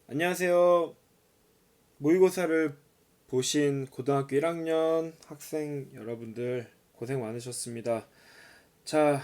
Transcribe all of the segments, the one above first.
안녕하세요. 모의고사를 보신 고등학교 1학년 학생 여러분들 고생 많으셨습니다. 자,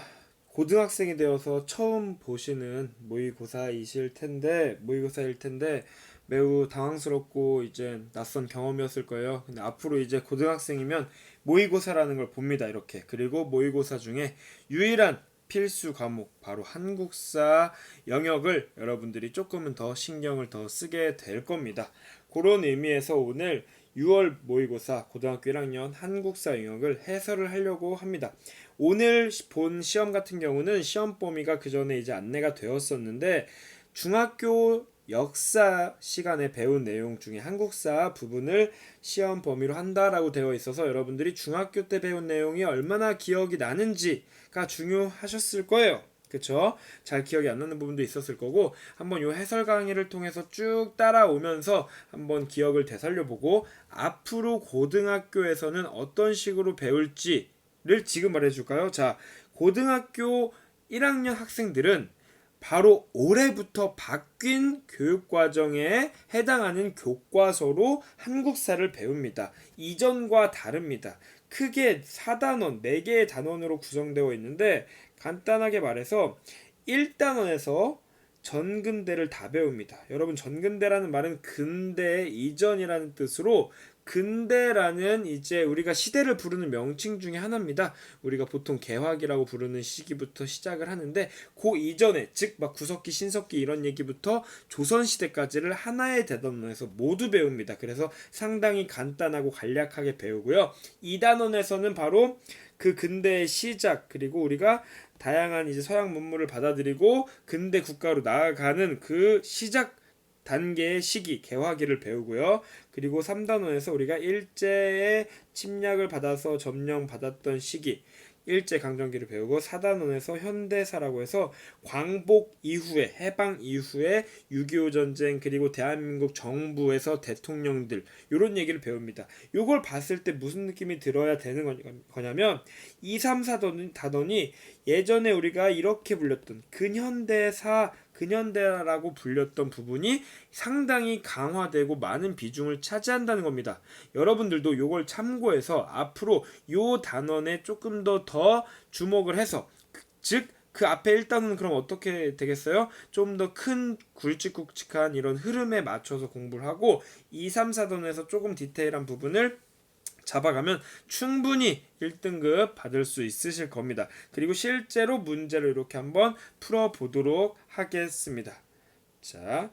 고등학생이 되어서 처음 보시는 모의고사일 텐데 매우 당황스럽고 이제 낯선 경험이었을 거예요. 근데 앞으로 이제 고등학생이면 모의고사라는 걸 봅니다. 이렇게. 그리고 모의고사 중에 유일한 필수 과목 바로 한국사 영역을 여러분들이 조금은 더 신경을 더 쓰게 될 겁니다. 그런 의미에서 오늘 6월 모의고사 고등학교 1학년 한국사 영역을 해설을 하려고 합니다. 오늘 본 시험 같은 경우는 시험 범위가 그 전에 이제 안내가 되었었는데 중학교 역사 시간에 배운 내용 중에 한국사 부분을 시험 범위로 한다라고 되어 있어서 여러분들이 중학교 때 배운 내용이 얼마나 기억이 나는지가 중요하셨을 거예요. 그쵸? 잘 기억이 안 나는 부분도 있었을 거고 한번 요 해설 강의를 통해서 쭉 따라오면서 한번 기억을 되살려보고 앞으로 고등학교에서는 어떤 식으로 배울지를 지금 말해줄까요? 자, 고등학교 1학년 학생들은 바로 올해부터 바뀐 교육과정에 해당하는 교과서로 한국사를 배웁니다. 이전과 다릅니다. 크게 4단원, 4개의 단원으로 구성되어 있는데 간단하게 말해서 1단원에서 전근대를 다 배웁니다. 여러분 전근대라는 말은 근대 이전이라는 뜻으로 근대라는 이제 우리가 시대를 부르는 명칭 중에 하나입니다. 우리가 보통 개화기라고 부르는 시기부터 시작을 하는데 그 이전에 즉 막 구석기, 신석기 이런 얘기부터 조선 시대까지를 하나의 대단원에서 모두 배웁니다. 그래서 상당히 간단하고 간략하게 배우고요. 2단원에서는 바로 그 근대의 시작 그리고 우리가 다양한 이제 서양 문물을 받아들이고 근대 국가로 나아가는 그 시작 단계의 시기, 개화기를 배우고요. 그리고 3단원에서 우리가 일제의 침략을 받아서 점령받았던 시기, 일제강점기를 배우고 4단원에서 현대사라고 해서 광복 이후에 해방 이후에 6.25 전쟁 그리고 대한민국 정부에서 대통령들 이런 얘기를 배웁니다. 이걸 봤을 때 무슨 느낌이 들어야 되는 거냐면 2, 3, 4단원이 예전에 우리가 이렇게 불렸던 근현대라고 불렸던 부분이 상당히 강화되고 많은 비중을 차지한다는 겁니다. 여러분들도 이걸 참고해서 앞으로 요 단원에 조금 더 주목을 해서 즉 그 앞에 1단원은 그럼 어떻게 되겠어요? 좀 더 큰 굵직굵직한 이런 흐름에 맞춰서 공부를 하고 2, 3, 4단원에서 조금 디테일한 부분을 잡아가면 충분히 1등급 받을 수 있으실 겁니다. 그리고 실제로 문제를 이렇게 한번 풀어보도록 하겠습니다. 자,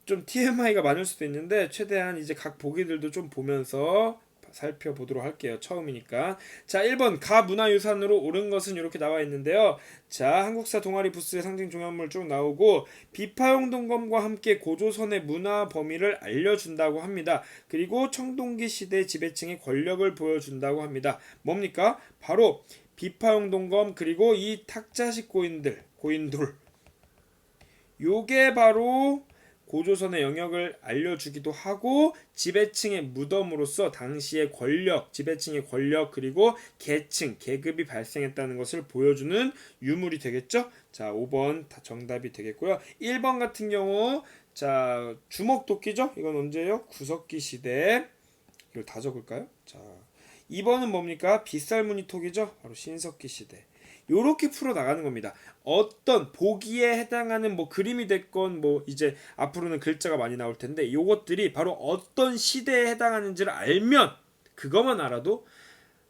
좀 TMI가 많을 수도 있는데 최대한 이제 각 보기들도 좀 보면서 살펴보도록 할게요. 처음이니까. 자, 1번 가문화유산으로 옳은 것은 이렇게 나와 있는데요. 자, 한국사 동아리 부스의 상징 종합물 쭉 나오고 비파용 동검과 함께 고조선의 문화 범위를 알려준다고 합니다. 그리고 청동기 시대 지배층의 권력을 보여준다고 합니다. 뭡니까? 바로 비파용 동검 그리고 이 탁자식 고인돌 요게 바로 고조선의 영역을 알려주기도 하고 지배층의 무덤으로서 당시의 권력, 지배층의 권력 그리고 계층, 계급이 발생했다는 것을 보여주는 유물이 되겠죠? 자, 5번 다 정답이 되겠고요. 1번 같은 경우 자, 주먹도끼죠? 이건 언제예요? 구석기 시대. 이걸 다 적을까요? 자, 2번은 뭡니까? 빗살무늬톡이죠? 바로 신석기 시대. 요렇게 풀어 나가는 겁니다. 어떤 보기에 해당하는 뭐 그림이 됐건 뭐 이제 앞으로는 글자가 많이 나올 텐데 요것들이 바로 어떤 시대에 해당하는지를 알면 그것만 알아도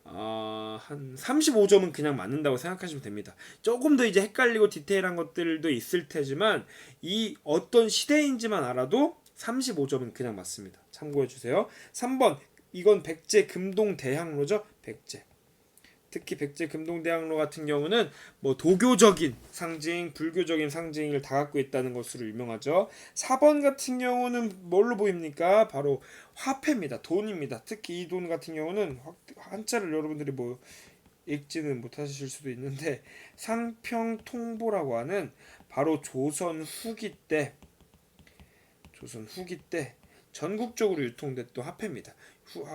한 35점은 그냥 맞는다고 생각하시면 됩니다. 조금 더 이제 헷갈리고 디테일한 것들도 있을 테지만 이 어떤 시대인지만 알아도 35점은 그냥 맞습니다. 참고해 주세요. 3번 이건 백제 금동대항로죠. 백제. 특히 백제 금동대항로 같은 경우는 뭐 도교적인 상징, 불교적인 상징을 다 갖고 있다는 것으로 유명하죠. 4번 같은 경우는 뭘로 보입니까? 바로 화폐입니다. 돈입니다. 특히 이 돈 같은 경우는 한자를 여러분들이 뭐 읽지는 못하실 수도 있는데 상평통보라고 하는 바로 조선 후기 때 전국적으로 유통됐던 화폐입니다.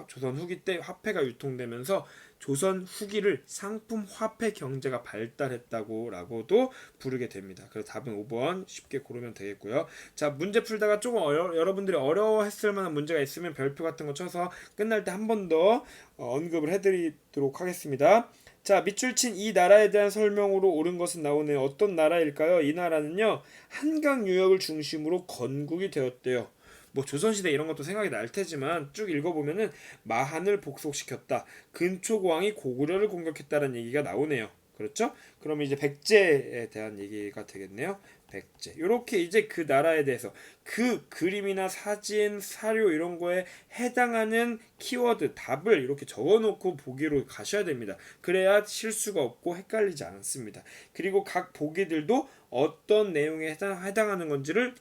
조선 후기 때 화폐가 유통되면서 조선 후기를 상품 화폐 경제가 발달했다고라고도 부르게 됩니다. 그래서 답은 5번 쉽게 고르면 되겠고요. 자, 문제 풀다가 조금 여러분들이 어려워했을 만한 문제가 있으면 별표 같은 거 쳐서 끝날 때 한 번 더 언급을 해드리도록 하겠습니다. 자, 밑줄 친 이 나라에 대한 설명으로 옳은 것은 나오네요. 어떤 나라일까요? 이 나라는요, 한강 유역을 중심으로 건국이 되었대요. 뭐 조선시대 이런 것도 생각이 날 테지만 쭉 읽어보면은 마한을 복속시켰다. 근초고왕이 고구려를 공격했다는 얘기가 나오네요. 그렇죠? 그러면 이제 백제에 대한 얘기가 되겠네요. 백제. 요렇게 이제 그 나라에 대해서 그 그림이나 사진, 사료 이런 거에 해당하는 키워드, 답을 이렇게 적어놓고 보기로 가셔야 됩니다. 그래야 실수가 없고 헷갈리지 않습니다. 그리고 각 보기들도 어떤 내용에 해당하는 건지를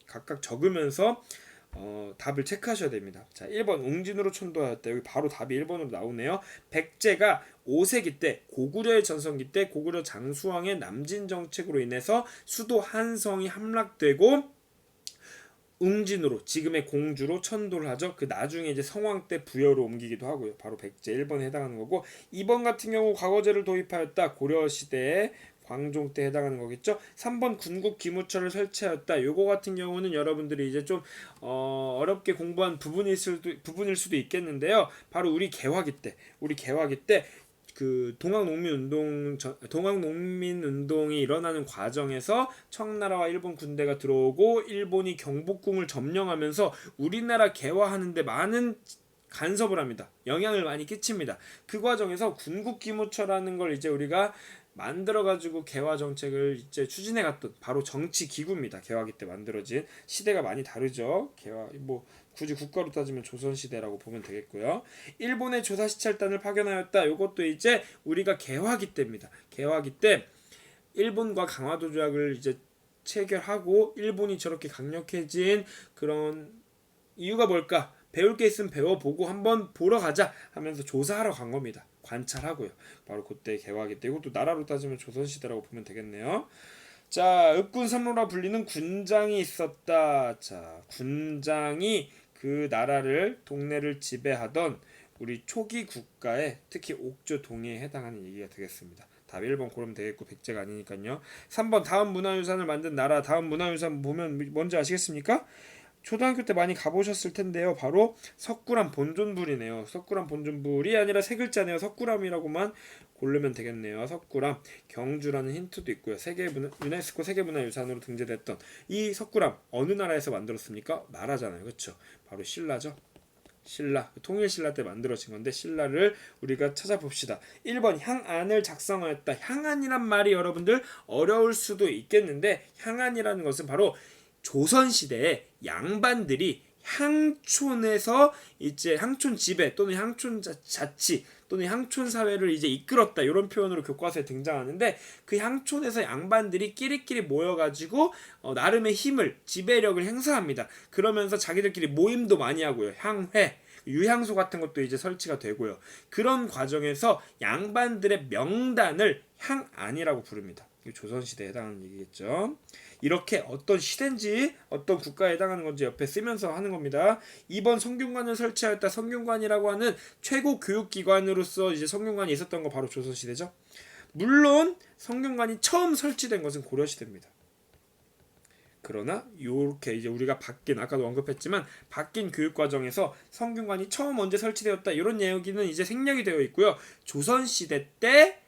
각각 적으면서 답을 체크하셔야 됩니다. 자, 1번 웅진으로 천도하였다. 여기 바로 답이 1번으로 나오네요. 백제가 5세기 때 고구려의 전성기 때 고구려 장수왕의 남진 정책으로 인해서 수도 한성이 함락되고 웅진으로 지금의 공주로 천도를 하죠. 그 나중에 이제 성왕 때 부여로 옮기기도 하고요. 바로 백제 1번에 해당하는 거고 2번 같은 경우 과거제를 도입하였다. 고려 시대에 광종 때 해당하는 거겠죠. 3번 군국 기무처를 설치하였다. 요거 같은 경우는 여러분들이 이제 좀 어렵게 공부한 부분일 수도 있겠는데요. 바로 우리 개화기 때 그 동학농민운동이 일어나는 과정에서 청나라와 일본 군대가 들어오고 일본이 경복궁을 점령하면서 우리나라 개화하는데 많은 간섭을 합니다. 영향을 많이 끼칩니다. 그 과정에서 군국기무처라는 걸 이제 우리가 만들어가지고 개화 정책을 이제 추진해갔던 바로 정치 기구입니다. 개화기 때 만들어진. 시대가 많이 다르죠. 개화 뭐 굳이 국가로 따지면 조선시대라고 보면 되겠고요. 일본의 조사시찰단을 파견하였다. 이것도 이제 우리가 개화기 때입니다. 개화기 때 일본과 강화도 조약을 이제 체결하고 일본이 저렇게 강력해진 그런 이유가 뭘까? 배울 게 있으면 배워보고 한번 보러 가자 하면서 조사하러 간 겁니다. 관찰하고요. 바로 그때 개화기 때 이것도 나라로 따지면 조선시대라고 보면 되겠네요. 자, 읍군삼로라 불리는 군장이 있었다. 자, 군장이 그 나라를 동네를 지배하던 우리 초기 국가에 특히 옥조 동해에 해당하는 얘기가 되겠습니다. 답 1번 고르면 되겠고 백제가 아니니까요. 3번 다음 문화유산을 만든 나라. 다음 문화유산 보면 뭔지 아시겠습니까? 초등학교 때 많이 가보셨을 텐데요. 바로 석굴암 본존불이네요. 석굴암 본존불이 아니라 세 글자네요. 석굴암이라고만 고르면 되겠네요. 석굴암 경주라는 힌트도 있고요. 유네스코 세계문화유산으로 등재됐던 이 석굴암 어느 나라에서 만들었습니까? 나라잖아요. 그렇죠? 바로 신라죠. 신라, 통일신라 때 만들어진 건데 신라를 우리가 찾아봅시다. 1번 향안을 작성하였다. 향안이란 말이 여러분들 어려울 수도 있겠는데 향안이라는 것은 바로 조선시대에 양반들이 향촌에서 이제 향촌 지배 또는 향촌 자치 또는 향촌 사회를 이제 이끌었다 이런 표현으로 교과서에 등장하는데 그 향촌에서 양반들이 끼리끼리 모여가지고 나름의 힘을 지배력을 행사합니다. 그러면서 자기들끼리 모임도 많이 하고요. 향회 유향소 같은 것도 이제 설치가 되고요. 그런 과정에서 양반들의 명단을 향안이라고 부릅니다. 조선시대에 해당하는 얘기겠죠. 이렇게 어떤 시대인지 어떤 국가에 해당하는 건지 옆에 쓰면서 하는 겁니다. 2번 성균관을 설치하였다. 성균관이라고 하는 최고 교육기관으로서 이제 성균관이 있었던 거 바로 조선시대죠. 물론 성균관이 처음 설치된 것은 고려시대입니다. 그러나 이렇게 이제 우리가 아까도 언급했지만 바뀐 교육 과정에서 성균관이 처음 언제 설치되었다 이런 얘기는 이제 생략이 되어 있고요. 조선시대 때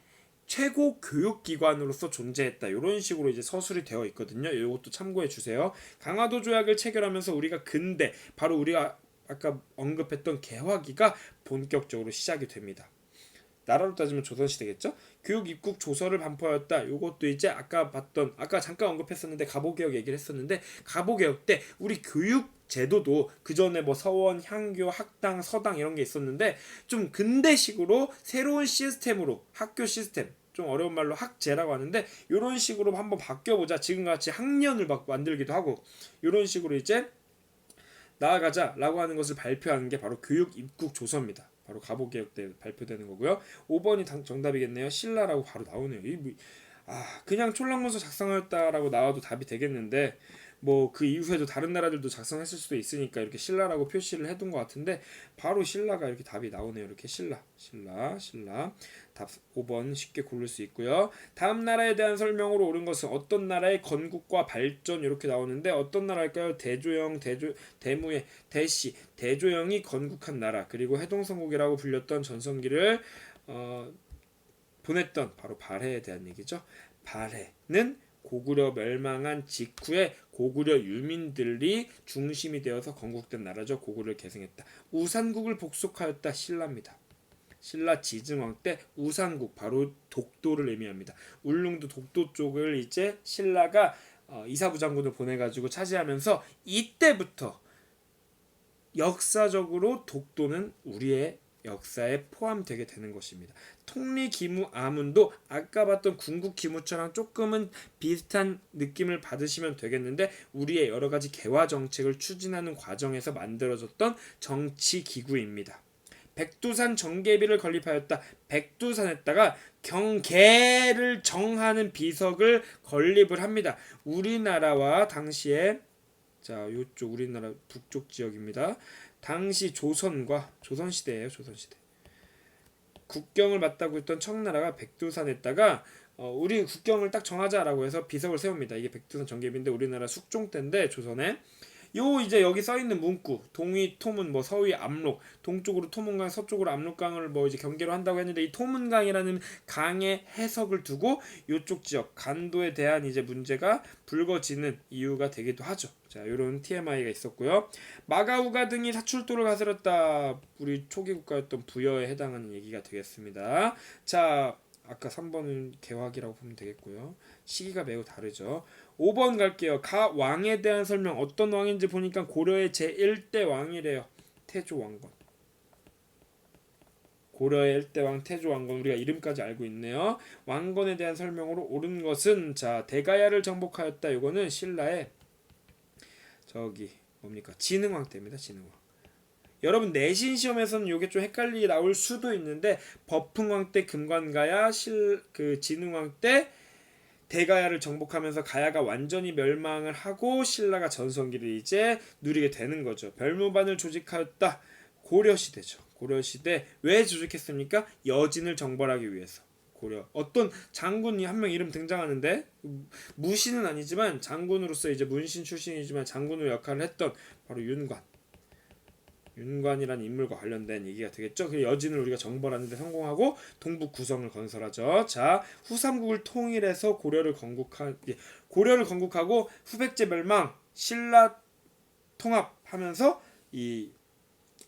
최고 교육기관으로서 존재했다. 이런 식으로 이제 서술이 되어 있거든요. 이것도 참고해 주세요. 강화도 조약을 체결하면서 우리가 근대 바로 우리가 아까 언급했던 개화기가 본격적으로 시작이 됩니다. 나라로 따지면 조선시대겠죠. 교육 입국 조서를 반포하였다. 이것도 이제 아까 잠깐 언급했었는데 갑오개혁 얘기를 했었는데 갑오개혁 때 우리 교육 제도도 그 전에 뭐 서원, 향교, 학당, 서당 이런 게 있었는데 좀 근대식으로 새로운 시스템으로 학교 시스템 좀 어려운 말로 학제라고 하는데 이런 식으로 한번 바뀌어보자. 지금같이 학년을 만들기도 하고 이런 식으로 이제 나아가자라고 하는 것을 발표하는 게 바로 교육 입국 조서입니다. 바로 갑오개혁 때 발표되는 거고요. 5번이 정답이겠네요. 신라라고 바로 나오네요. 그냥 촐랑문서 작성하였다라고 나와도 답이 되겠는데 뭐 그 이후에도 다른 나라들도 작성했을 수도 있으니까 이렇게 신라라고 표시를 해둔 것 같은데 바로 신라가 이렇게 답이 나오네요. 이렇게 신라. 답 5번 쉽게 고를 수 있고요. 다음 나라에 대한 설명으로 옳은 것은 어떤 나라의 건국과 발전 이렇게 나오는데 어떤 나라일까요? 대조영, 대무의 대시, 대조영이 건국한 나라 그리고 해동성국이라고 불렸던 전성기를 보냈던 바로 발해에 대한 얘기죠. 발해는 고구려 멸망한 직후에 고구려 유민들이 중심이 되어서 건국된 나라죠. 고구려를 계승했다. 우산국을 복속하였다. 신라입니다. 신라 지증왕 때 우산국 바로 독도를 의미합니다. 울릉도 독도 쪽을 이제 신라가 이사부 장군을 보내가지고 차지하면서 이때부터 역사적으로 독도는 우리의 역사에 포함되게 되는 것입니다. 통리기무 아문도 아까 봤던 궁극기무처럼 조금은 비슷한 느낌을 받으시면 되겠는데 우리의 여러 가지 개화 정책을 추진하는 과정에서 만들어졌던 정치기구입니다. 백두산 정계비를 건립하였다. 백두산에다가 경계를 정하는 비석을 건립을 합니다. 우리나라와 당시에 자 요쪽 우리나라 북쪽 지역입니다. 당시 조선시대예요. 조선시대. 국경을 맞다고 했던 청나라가 백두산에다가 우리 국경을 딱 정하자라고 해서 비석을 세웁니다. 이게 백두산 정계비인데 우리나라 숙종 때인데 조선에 요 이제 여기 써 있는 문구 동위 토문 뭐 서위 압록 동쪽으로 토문강 서쪽으로 압록강을 뭐 이제 경계로 한다고 했는데 이 토문강이라는 강의 해석을 두고 요쪽 지역 간도에 대한 이제 문제가 불거지는 이유가 되기도 하죠. 자, 이런 TMI가 있었고요. 마가우가 등이 사출도를 가스렸다. 우리 초기 국가였던 부여에 해당하는 얘기가 되겠습니다. 자, 아까 3번은 개화기라고 보면 되겠고요. 시기가 매우 다르죠. 5번 갈게요. 가 왕에 대한 설명 어떤 왕인지 보니까 고려의 제1대 왕이래요. 태조왕건. 고려의 1대 왕 태조왕건 우리가 이름까지 알고 있네요. 왕건에 대한 설명으로 옳은 것은 자 대가야를 정복하였다. 이거는 신라의 저기 뭡니까 진흥왕 때입니다. 진흥왕. 여러분 내신 시험에서는 이게 좀 헷갈리게 나올 수도 있는데 법흥왕 때 금관가야 그 진흥왕 때 대가야를 정복하면서 가야가 완전히 멸망을 하고 신라가 전성기를 이제 누리게 되는 거죠. 별무반을 조직하였다. 고려시대죠. 고려시대 왜 조직했습니까? 여진을 정벌하기 위해서. 고려 어떤 장군이 한 명 이름 등장하는데 무신은 아니지만 장군으로서 이제 문신 출신이지만 장군으로 역할을 했던 바로 윤관이라는 인물과 관련된 얘기가 되겠죠. 그 여진을 우리가 정벌하는 데 성공하고 동북 구성을 건설하죠. 자, 후삼국을 통일해서 고려를 건국하고 후백제 멸망, 신라 통합하면서 이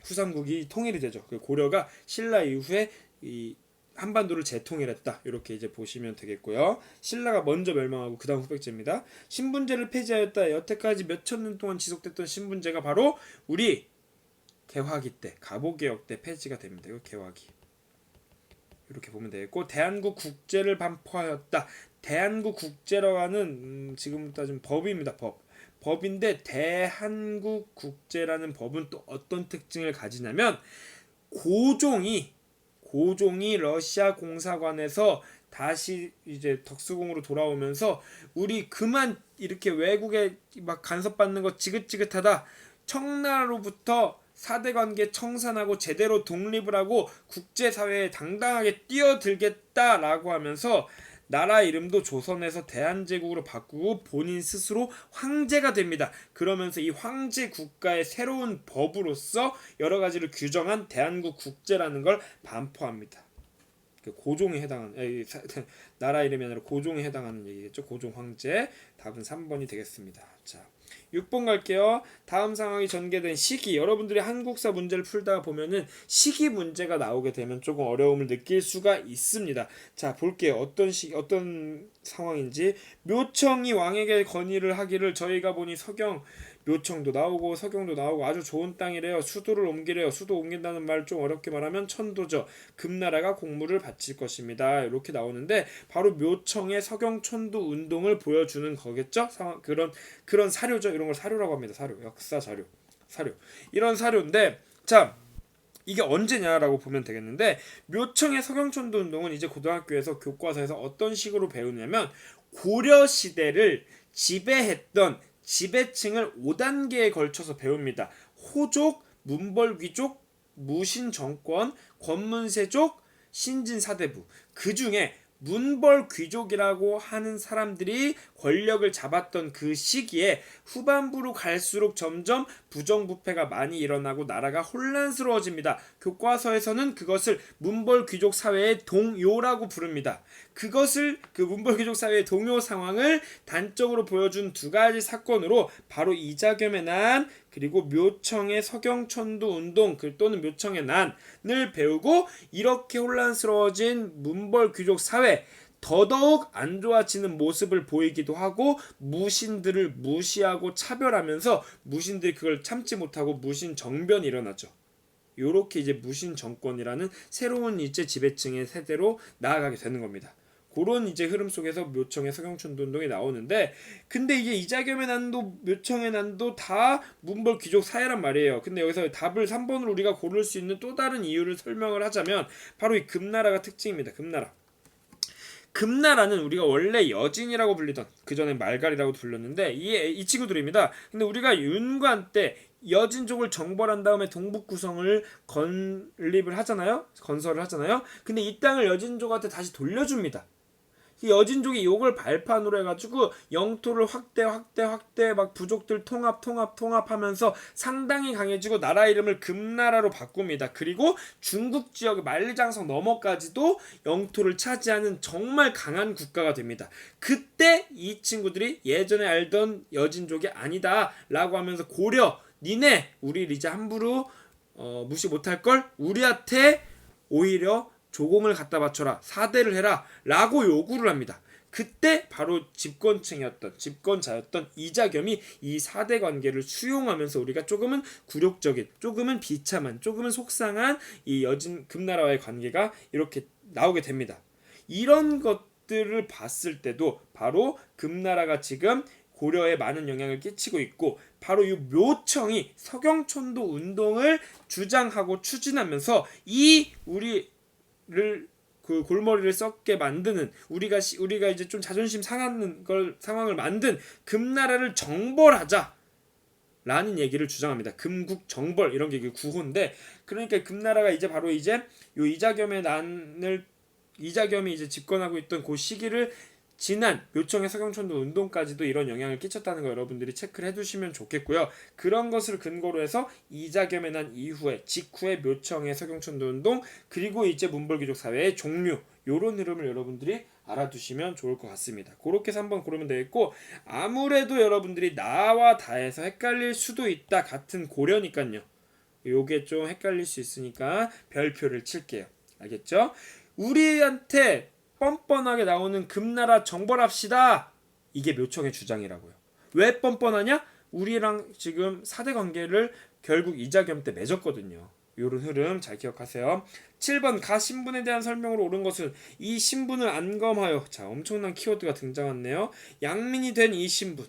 후삼국이 통일이 되죠. 그 고려가 신라 이후에 이 한반도를 재통일했다. 이렇게 이제 보시면 되겠고요. 신라가 먼저 멸망하고 그다음 후백제입니다. 신분제를 폐지하였다. 여태까지 몇천 년 동안 지속됐던 신분제가 바로 우리 개화기 때 갑오개혁 때 폐지가 됩니다. 이거 개화기 이렇게 보면 되겠고 대한국 국제를 반포하였다. 대한국 국제라고 하는 지금 따지면 법입니다. 법인데 대한국 국제라는 법은 또 어떤 특징을 가지냐면 고종이 러시아 공사관에서 다시 이제 덕수궁으로 돌아오면서 우리 그만 이렇게 외국에 막 간섭받는 거 지긋지긋하다. 청나라로부터 사대관계 청산하고 제대로 독립을 하고 국제사회에 당당하게 뛰어들겠다라고 하면서 나라 이름도 조선에서 대한제국으로 바꾸고 본인 스스로 황제가 됩니다. 그러면서 이 황제 국가의 새로운 법으로서 여러 가지를 규정한 대한국 국제라는 걸 반포합니다. 고종에 해당하는 나라 이름이 아니라 고종에 해당하는 얘기겠죠. 고종 황제. 답은 3번이 되겠습니다. 자, 6번 갈게요. 다음 상황이 전개된 시기. 여러분들이 한국사 문제를 풀다 보면은 시기 문제가 나오게 되면 조금 어려움을 느낄 수가 있습니다. 자, 볼게요. 어떤 상황인지. 묘청이 왕에게 건의를 하기를 저희가 보니 묘청도 나오고 서경도 나오고 아주 좋은 땅이래요. 수도를 옮기래요. 수도 옮긴다는 말 좀 어렵게 말하면 천도죠. 금나라가 공물을 바칠 것입니다. 이렇게 나오는데 바로 묘청의 서경천도 운동을 보여주는 거겠죠. 그런 사료죠. 이런 걸 사료라고 합니다. 사료, 역사 사료. 이런 사료인데 자 이게 언제냐라고 보면 되겠는데 묘청의 서경천도 운동은 이제 고등학교에서 교과서에서 어떤 식으로 배우냐면 고려 시대를 지배했던 지배층을 5단계에 걸쳐서 배웁니다. 호족, 문벌귀족, 무신정권, 권문세족, 신진사대부. 그 중에 문벌귀족이라고 하는 사람들이 권력을 잡았던 그 시기에 후반부로 갈수록 점점 부정부패가 많이 일어나고 나라가 혼란스러워집니다. 교과서에서는 그것을 문벌귀족 사회의 동요라고 부릅니다. 그것을 그 문벌귀족 사회의 동요 상황을 단적으로 보여준 두 가지 사건으로 바로 이자겸의 난 그리고 묘청의 서경천도 운동 또는 묘청의 난을 배우고 이렇게 혼란스러워진 문벌귀족 사회 더더욱 안 좋아지는 모습을 보이기도 하고 무신들을 무시하고 차별하면서 무신들이 그걸 참지 못하고 무신 정변이 일어나죠. 요렇게 이제 무신 정권이라는 새로운 이제 지배층의 세대로 나아가게 되는 겁니다. 그런 이제 흐름 속에서 묘청의 서경천도 운동이 나오는데 근데 이게 이자겸의 난도 묘청의 난도 다 문벌 귀족 사회란 말이에요. 근데 여기서 답을 3번으로 우리가 고를 수 있는 또 다른 이유를 설명을 하자면 바로 이 금나라가 특징입니다. 금나라는 우리가 원래 여진이라고 불리던 그 전에 말갈이라고도 불렸는데 이 친구들입니다. 근데 우리가 윤관 때 여진족을 정벌한 다음에 동북구성을 건립을 하잖아요. 건설을 하잖아요. 근데 이 땅을 여진족한테 다시 돌려줍니다. 이 여진족이 요걸 발판으로 해가지고 영토를 확대 막 부족들 통합하면서 상당히 강해지고 나라 이름을 금나라로 바꿉니다. 그리고 중국 지역 만리장성 너머까지도 영토를 차지하는 정말 강한 국가가 됩니다. 그때 이 친구들이 예전에 알던 여진족이 아니다 라고 하면서 고려 니네 우리 이제 함부로 무시 못할걸? 우리한테 오히려 조공을 갖다 바쳐라. 사대를 해라. 라고 요구를 합니다. 그때 바로 집권자였던 이자겸이 이 사대 관계를 수용하면서 우리가 조금은 굴욕적인, 조금은 비참한, 조금은 속상한 이 여진 금나라와의 관계가 이렇게 나오게 됩니다. 이런 것들을 봤을 때도 바로 금나라가 지금 고려에 많은 영향을 끼치고 있고 바로 이 묘청이 서경천도 운동을 주장하고 추진하면서 이 우리를 그 골머리를 썩게 만드는 우리가 이제 좀 자존심 상하는 상황을 만든 금나라를 정벌하자 라는 얘기를 주장합니다. 금국 정벌 이런 게 구호인데 그러니까 금나라가 이제 바로 이제 요 이자겸이 이제 집권하고 있던 그 시기를 지난 묘청의 서경천도 운동까지도 이런 영향을 끼쳤다는 거 여러분들이 체크를 해두시면 좋겠고요. 그런 것을 근거로 해서 이자겸의 난 직후에 묘청의 서경천도 운동 그리고 이제 문벌귀족 사회의 종류 요런 흐름을 여러분들이 알아두시면 좋을 것 같습니다. 그렇게 해서 한번 고르면 되겠고 아무래도 여러분들이 나와 다해서 헷갈릴 수도 있다 같은 고려니까요. 요게 좀 헷갈릴 수 있으니까 별표를 칠게요. 알겠죠? 우리한테 뻔뻔하게 나오는 금나라 정벌합시다. 이게 묘청의 주장이라고요. 왜 뻔뻔하냐? 우리랑 지금 사대 관계를 결국 이자겸 때 맺었거든요. 요런 흐름 잘 기억하세요. 7번 가 신분에 대한 설명으로 옳은 것은 이 신분을 안검하여 자 엄청난 키워드가 등장했네요. 양민이 된 이 신분.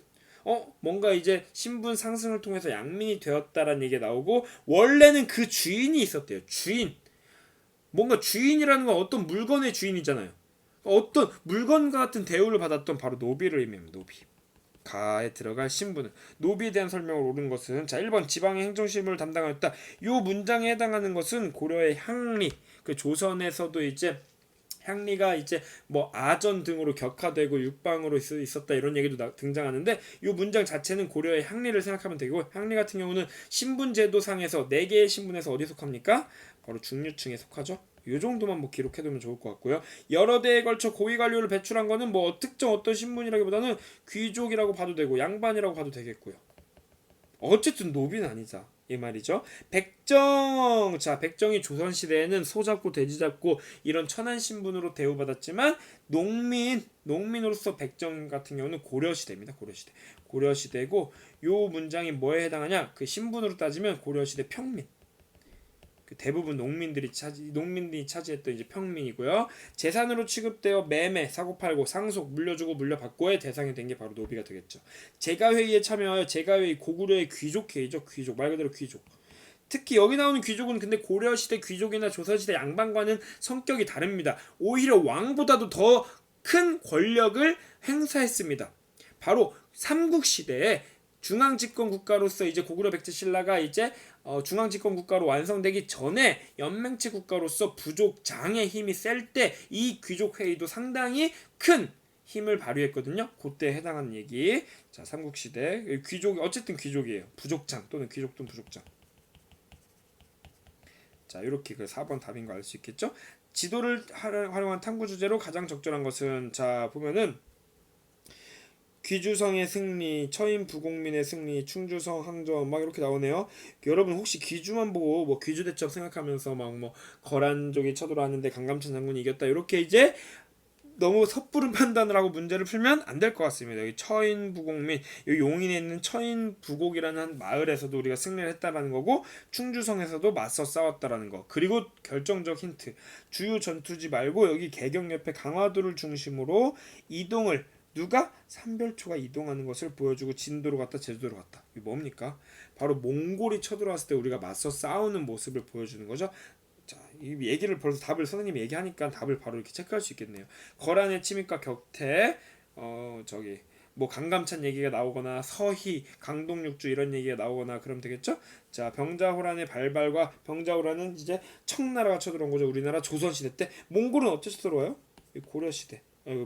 뭔가 이제 신분 상승을 통해서 양민이 되었다라는 얘기가 나오고 원래는 그 주인이 있었대요. 주인. 뭔가 주인이라는 건 어떤 물건의 주인이잖아요. 어떤 물건과 같은 대우를 받았던 바로 노비를 의미합니다. 노비. 가에 들어갈 신분은 노비에 대한 설명을 옳은 것은 자 1번 지방의 행정실무를 담당하였다. 요 문장에 해당하는 것은 고려의 향리 그 조선에서도 이제 향리가 이제 뭐 아전 등으로 격화되고 육방으로 있었다 이런 얘기도 등장하는데 이 문장 자체는 고려의 향리를 생각하면 되고 향리 같은 경우는 신분제도상에서 4개의 신분에서 어디 속합니까? 바로 중류층에 속하죠. 이 정도만 뭐 기록해두면 좋을 것 같고요. 여러 대에 걸쳐 고위 관료를 배출한 거는 뭐 특정 어떤 신분이라기보다는 귀족이라고 봐도 되고 양반이라고 봐도 되겠고요. 어쨌든 노비는 아니자 이 말이죠. 백정 자 백정이 조선시대에는 소잡고 돼지잡고 이런 천한 신분으로 대우받았지만 농민으로서 백정 같은 경우는 고려시대입니다. 고려시대고 요 문장이 뭐에 해당하냐 그 신분으로 따지면 고려시대 평민 그 대부분 농민들이 차지했던 이제 평민이고요. 재산으로 취급되어 매매, 사고팔고, 상속, 물려주고 물려받고의 대상이 된 게 바로 노비가 되겠죠. 제가회의에 참여하여 제가회의 고구려의 귀족회의죠. 귀족 말 그대로 귀족. 특히 여기 나오는 귀족은 근데 고려시대 귀족이나 조선시대 양반과는 성격이 다릅니다. 오히려 왕보다도 더 큰 권력을 행사했습니다. 바로 삼국시대에 중앙 집권 국가로서 이제 고구려 백제 신라가 이제 중앙 집권 국가로 완성되기 전에 연맹체 국가로서 부족장의 힘이 셀 때 이 귀족 회의도 상당히 큰 힘을 발휘했거든요. 그때 해당하는 얘기. 자, 삼국시대 귀족 어쨌든 귀족이에요. 부족장 또는 귀족 또는 부족장. 자, 이렇게 그 4번 답인 거 알 수 있겠죠? 지도를 활용한 탐구 주제로 가장 적절한 것은 자 보면은 귀주성의 승리, 처인 부공민의 승리, 충주성 항전 막 이렇게 나오네요. 여러분 혹시 귀주만 보고 뭐 귀주 대첩 생각하면서 막 뭐 거란족이 쳐들어왔는데 강감찬 장군이 이겼다 이렇게 이제 너무 섣부른 판단을 하고 문제를 풀면 안 될 것 같습니다. 여기 처인 부공민, 여기 용인에 있는 처인 부곡이라는 마을에서도 우리가 승리를 했다라는 거고 충주성에서도 맞서 싸웠다라는 거. 그리고 결정적 힌트, 주요 전투지 말고 여기 개경 옆에 강화도를 중심으로 이동을 누가? 삼별초가 이동하는 것을 보여주고 진도로 갔다 제주도로 갔다. 이게 뭡니까? 바로 몽골이 쳐들어왔을 때 우리가 맞서 싸우는 모습을 보여주는 거죠. 자, 이 얘기를 벌써 답을 선생님이 얘기하니까 답을 바로 이렇게 체크할 수 있겠네요. 거란의 침입과 격퇴, 저기 뭐 강감찬 얘기가 나오거나 서희, 강동육주 이런 얘기가 나오거나 그러면 되겠죠? 자, 병자호란의 발발과 병자호란은 이제 청나라가 쳐들어온 거죠. 우리나라 조선시대 때. 몽골은 어떻게 쳐들어와요? 고려시대.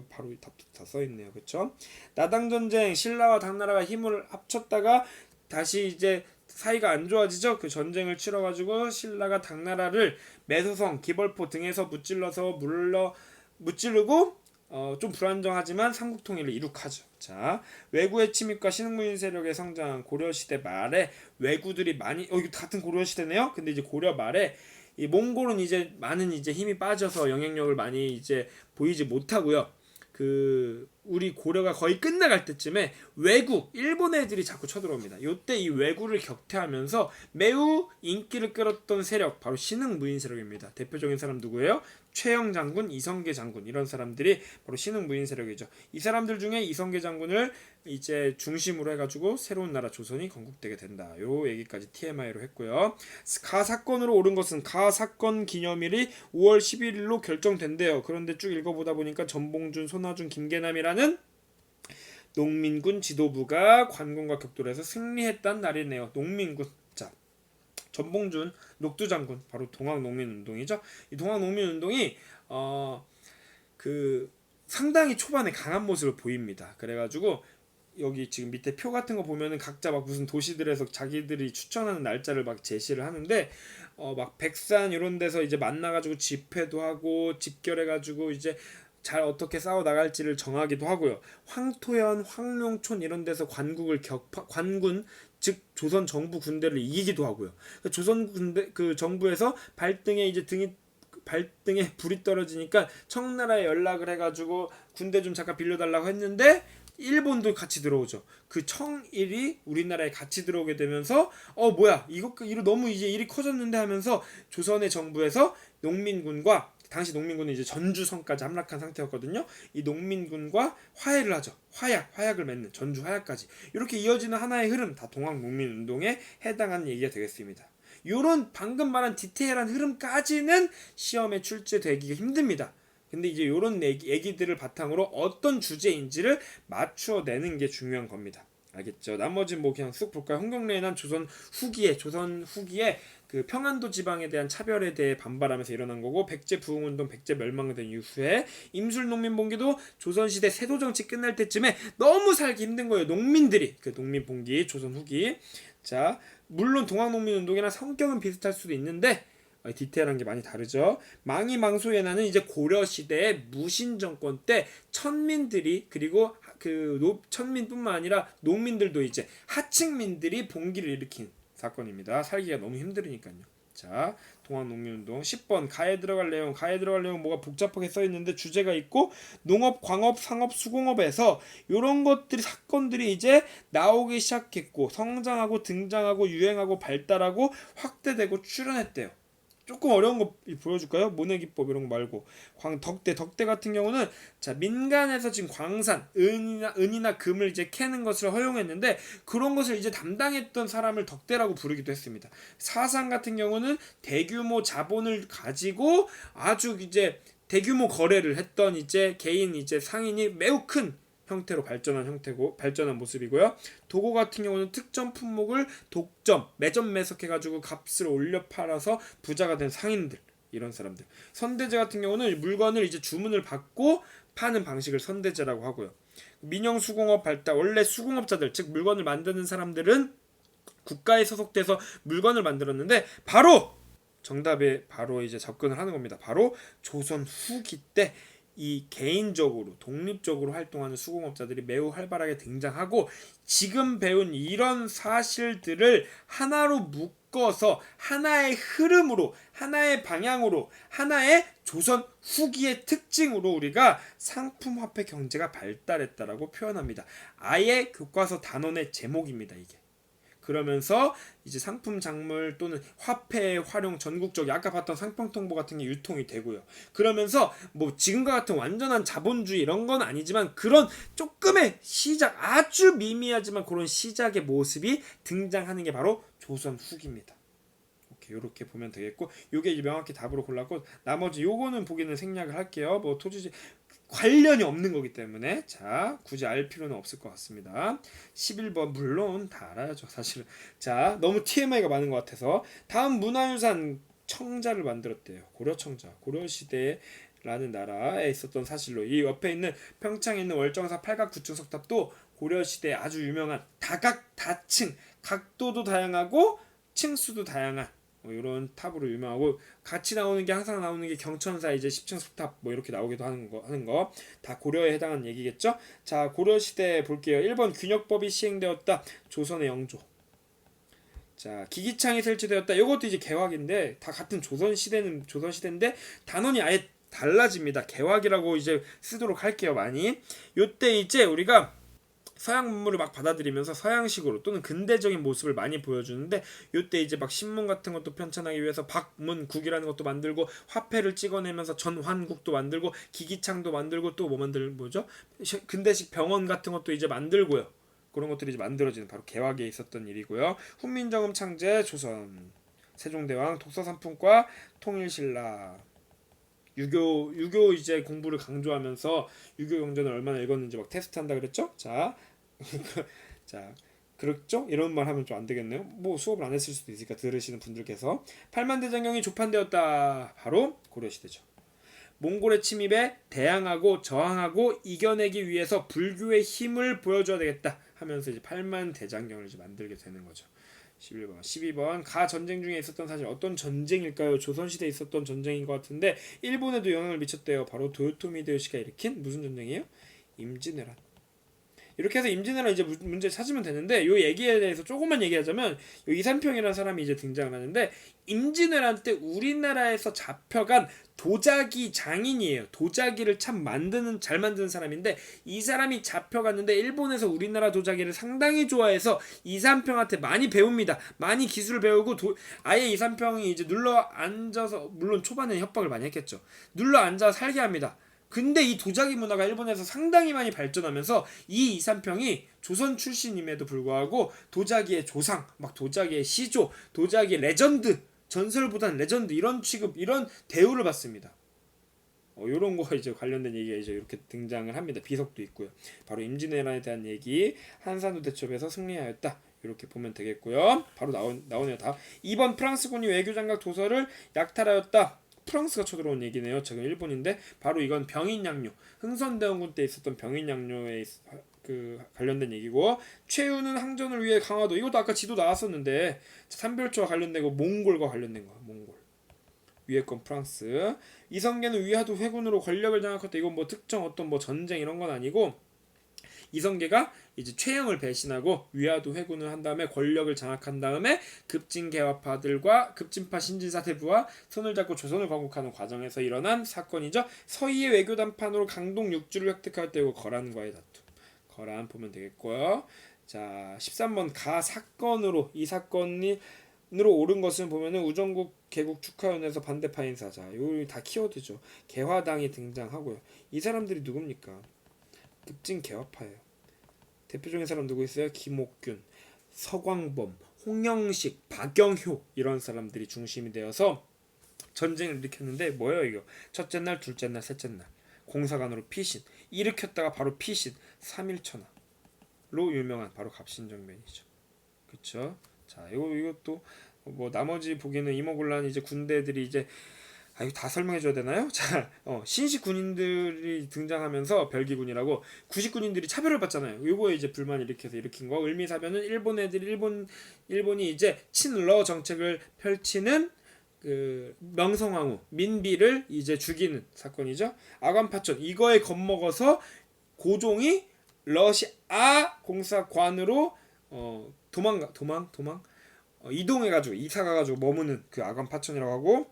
바로 답도 다 써있네요. 그렇죠? 나당전쟁, 신라와 당나라가 힘을 합쳤다가 다시 이제 사이가 안 좋아지죠. 그 전쟁을 치러가지고 신라가 당나라를 매소성, 기벌포 등에서 무찌르고 좀 불안정하지만 삼국 통일을 이룩하죠. 자, 외구의 침입과 신흥무인 세력의 성장, 고려시대 말에 외구들이 많이 이거 같은 고려시대네요. 근데 이제 고려 말에 이 몽골은 이제 많은 이제 힘이 빠져서 영향력을 많이 이제 보이지 못하고요. 그 우리 고려가 거의 끝나갈 때쯤에 외구 일본 애들이 자꾸 쳐들어옵니다. 요때 이 외구를 격퇴하면서 매우 인기를 끌었던 세력 바로 신흥무인 세력입니다. 대표적인 사람 누구예요? 최영 장군, 이성계 장군 이런 사람들이 바로 신흥무인 세력이죠. 이 사람들 중에 이성계 장군을 이제 중심으로 해가지고 새로운 나라 조선이 건국되게 된다. 요 얘기까지 TMI로 했고요. 가 사건으로 옳은 것은 가 사건 기념일이 5월 11일로 결정된대요. 그런데 쭉 읽어보다 보니까 전봉준, 손화준, 김계남이라는 농민군 지도부가 관군과 격돌해서 승리했단 날이네요. 농민군. 자, 전봉준 녹두장군 바로 동학농민운동이죠. 이 동학농민운동이 그 상당히 초반에 강한 모습을 보입니다. 그래가지고 여기 지금 밑에 표 같은 거 보면은 각자 막 무슨 도시들에서 자기들이 추천하는 날짜를 막 제시를 하는데 막 백산 이런 데서 이제 만나가지고 집회도 하고 집결해가지고 이제 잘 어떻게 싸워 나갈지를 정하기도 하고요. 황토현, 황룡촌 이런 데서 관군 즉 조선 정부 군대를 이기기도 하고요. 조선 군대 그 정부에서 발등에 불이 떨어지니까 청나라에 연락을 해가지고 군대 좀 잠깐 빌려달라고 했는데 일본도 같이 들어오죠. 그 청일이 우리나라에 같이 들어오게 되면서 뭐야 이거 너무 이제 일이 커졌는데 하면서 조선의 정부에서 농민군과 당시 농민군은 이제 전주성까지 함락한 상태였거든요. 이 농민군과 화해를 하죠. 화약을 맺는 전주 화약까지 이렇게 이어지는 하나의 흐름 다 동학농민운동에 해당하는 얘기가 되겠습니다. 요런 방금 말한 디테일한 흐름까지는 시험에 출제되기가 힘듭니다. 근데 이제 요런 얘기들을 바탕으로 어떤 주제인지를 맞추어내는 게 중요한 겁니다. 알겠죠? 나머지 뭐 그냥 쑥 볼까요? 홍경래에 난 조선 후기에 그 평안도 지방에 대한 차별에 대해 반발하면서 일어난 거고 백제 부흥운동, 백제 멸망된 이후에 임술농민봉기도 조선시대 세도정치 끝날 때쯤에 너무 살기 힘든 거예요. 농민들이 그 농민봉기 조선 후기. 자, 물론 동학농민운동이랑 성격은 비슷할 수도 있는데 디테일한 게 많이 다르죠. 망이망소의 난은 이제 고려시대의 무신정권 때 천민들이 그리고 천민뿐만 아니라 농민들도 이제 하층민들이 봉기를 일으킨 사건입니다. 살기가 너무 힘들으니까요. 자, 동학농민운동 10번 가에 들어갈 내용 뭐가 복잡하게 써있는데 주제가 있고 농업, 광업, 상업, 수공업에서 이런 것들이 사건들이 이제 나오기 시작했고 성장하고 등장하고 유행하고 발달하고 확대되고 출현했대요. 조금 어려운 거 보여줄까요? 모내기법 이런 거 말고 덕대 같은 경우는 자 민간에서 지금 광산 은이나 금을 이제 캐는 것을 허용했는데 그런 것을 이제 담당했던 사람을 덕대라고 부르기도 했습니다. 사상 같은 경우는 대규모 자본을 가지고 아주 이제 대규모 거래를 했던 이제 개인 이제 상인이 매우 큰 형태로 발전한 모습이고요. 도고 같은 경우는 특정 품목을 독점, 매점 매석해가지고 값을 올려 팔아서 부자가 된 상인들, 이런 사람들. 선대제 같은 경우는 물건을 이제 주문을 받고 파는 방식을 선대제라고 하고요. 민영 수공업 발달, 원래 수공업자들, 즉 물건을 만드는 사람들은 국가에 소속돼서 물건을 만들었는데 바로 정답에 바로 이제 접근을 하는 겁니다. 바로 조선 후기 때 이 개인적으로 독립적으로 활동하는 수공업자들이 매우 활발하게 등장하고 지금 배운 이런 사실들을 하나로 묶어서 하나의 흐름으로, 하나의 방향으로, 하나의 조선 후기의 특징으로 우리가 상품화폐 경제가 발달했다라고 표현합니다. 아예 교과서 단원의 제목입니다. 이게. 그러면서 이제 상품 작물 또는 화폐의 활용 전국적이 아까 봤던 상평통보 같은 게 유통이 되고요. 그러면서 뭐 지금과 같은 완전한 자본주의 이런 건 아니지만 그런 조금의 시작, 아주 미미하지만 그런 시작의 모습이 등장하는 게 바로 조선 후기입니다. 이렇게 보면 되겠고, 요게 이제 명확히 답으로 골랐고, 나머지 요거는 보기는 생략을 할게요. 뭐 토지지 관련이 없는 거기 때문에 자 굳이 알 필요는 없을 것 같습니다. 11번 물론 다 알아야죠 사실은. 자 너무 TMI가 많은 것 같아서 다음 문화유산 청자를 만들었대요. 고려청자. 고려시대라는 나라에 있었던 사실로 이 옆에 있는 평창에 있는 월정사 팔각 구층 석탑도 고려시대 아주 유명한 다각 다층 각도도 다양하고 층수도 다양한 이런 탑으로 유명하고 같이 나오는 게 항상 나오는 게 경천사 이제 10층 석탑 뭐 이렇게 나오기도 하는 거 다 고려에 해당하는 얘기겠죠. 자 고려 시대 볼게요. 1번 균역법이 시행되었다. 조선의 영조. 자 기기창이 설치되었다. 이것도 이제 개화기인데 다 같은 조선 시대인데 단원이 아예 달라집니다. 개화기라고 이제 쓰도록 할게요. 많이 요때 이제 우리가 서양 문물을 막 받아들이면서 서양식으로 또는 근대적인 모습을 많이 보여주는데 요때 이제 막 신문 같은 것도 편찬하기 위해서 박문국이라는 것도 만들고 화폐를 찍어내면서 전환국도 만들고 기기창도 만들고 또 뭐죠? 근대식 병원 같은 것도 이제 만들고요. 그런 것들이 이제 만들어지는 바로 개화기에 있었던 일이고요. 훈민정음 창제 조선 세종대왕 독서상품과 통일신라 유교 이제 공부를 강조하면서 유교 경전을 얼마나 읽었는지 막 테스트한다 그랬죠? 자, 그렇죠? 이런 말 하면 좀 안 되겠네요. 뭐 수업을 안 했을 수도 있으니까 들으시는 분들께서 팔만대장경이 조판되었다. 바로 고려시대죠. 몽골의 침입에 대항하고 저항하고 이겨내기 위해서 불교의 힘을 보여줘야 되겠다 하면서 이제 팔만대장경을 이제 만들게 되는 거죠. 11번. 12번. 가 전쟁 중에 있었던 사실 어떤 전쟁일까요? 조선시대에 있었던 전쟁인 것 같은데 일본에도 영향을 미쳤대요. 바로 도요토미 히데요시가 일으킨 무슨 전쟁이에요? 임진왜란. 이렇게 해서 임진왜란 이제 문제 찾으면 되는데 요 얘기에 대해서 조금만 얘기하자면 요 이삼평이라는 사람이 이제 등장을 하는데 임진왜란 때 우리나라에서 잡혀간 도자기 장인이에요. 도자기를 참 잘 만드는 사람인데 이 사람이 잡혀갔는데 일본에서 우리나라 도자기를 상당히 좋아해서 이삼평한테 많이 배웁니다. 많이 기술을 배우고 아예 이삼평이 이제 눌러 앉아서 물론 초반에 협박을 많이 했겠죠. 눌러 앉아 살게 합니다. 근데 이 도자기 문화가 일본에서 상당히 많이 발전하면서 이 이삼평이 조선 출신임에도 불구하고 도자기의 조상, 막 도자기의 시조, 도자기의 레전드, 전설보다는 레전드 이런 취급, 이런 대우를 받습니다. 이런 거 이제 관련된 얘기가 이제 이렇게 등장을 합니다. 비석도 있고요. 바로 임진왜란에 대한 얘기, 한산도 대첩에서 승리하였다. 이렇게 보면 되겠고요. 바로 나오네요. 다음 2번 프랑스군이 외교장각 도서를 약탈하였다. 프랑스가 쳐들어온 얘기네요. 지금 일본인데 바로 이건 병인양요. 흥선대원군 때 있었던 병인양요에 관련된 얘기고 최후는 항전을 위해 강화도 이것도 아까 지도 나왔었는데 삼별초와 관련되고 몽골과 관련된 거. 몽골 위에 건 프랑스. 이성계는 위화도 회군으로 권력을 장악했다. 이건 뭐 특정 어떤 뭐 전쟁 이런 건 아니고 이성계가 이제 최영을 배신하고 위화도 회군을 한 다음에 권력을 장악한 다음에 급진개화파들과 급진파 신진사대부와 손을 잡고 조선을 건국하는 과정에서 일어난 사건이죠. 서희의 외교 담판으로 강동 6주를 획득할 때고 거란과의 다툼. 거란 보면 되겠고요. 자 13번 가 사건으로 이 사건으로 옳은 것을 보면은 우정국 개국 축하연에서 반대파 인사. 자 이거 다 키워드죠. 개화당이 등장하고요. 이 사람들이 누굽니까? 급진개화파예요. 대표적인 사람 누구 있어요? 김옥균, 서광범, 홍영식, 박영효 이런 사람들이 중심이 되어서 전쟁을 일으켰는데 뭐예요 이거? 첫째 날, 둘째 날, 셋째 날 공사관으로 피신. 일으켰다가 바로 피신 3.1천하로 유명한 바로 갑신정변이죠. 그쵸? 자, 이것도 뭐 나머지 보기에는 이모곤란 이제 군대들이 이제 이거 다 설명해줘야 되나요? 자, 신식 군인들이 등장하면서 별기군이라고 구식 군인들이 차별을 받잖아요. 요거에 이제 불만 일으켜서 일으킨 거. 을미사변은 일본 애들이 일본이 이제 친러 정책을 펼치는 그 명성황후 민비를 이제 죽이는 사건이죠. 아관파천 이거에 겁먹어서 고종이 러시아 공사관으로 도망 이동해가지고 이사가가지고 머무는 그 아관파천이라고 하고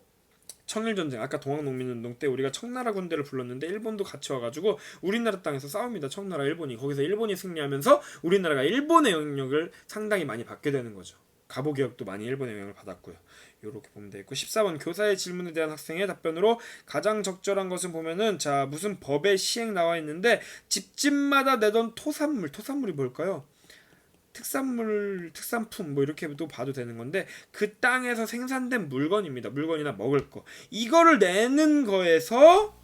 청일전쟁 아까 동학농민운동 때 우리가 청나라 군대를 불렀는데 일본도 같이 와가지고 우리나라 땅에서 싸웁니다. 청나라 일본이 거기서 일본이 승리하면서 우리나라가 일본의 영향력을 상당히 많이 받게 되는 거죠. 갑오개혁도 많이 일본의 영향을 받았고요. 요렇게 보면 되겠고 14번 교사의 질문에 대한 학생의 답변으로 가장 적절한 것은 보면은 자 무슨 법의 시행 나와 있는데 집집마다 내던 토산물이 뭘까요? 특산품 뭐 이렇게도 봐도 되는 건데 그 땅에서 생산된 물건입니다. 물건이나 먹을 거 이거를 내는 거에서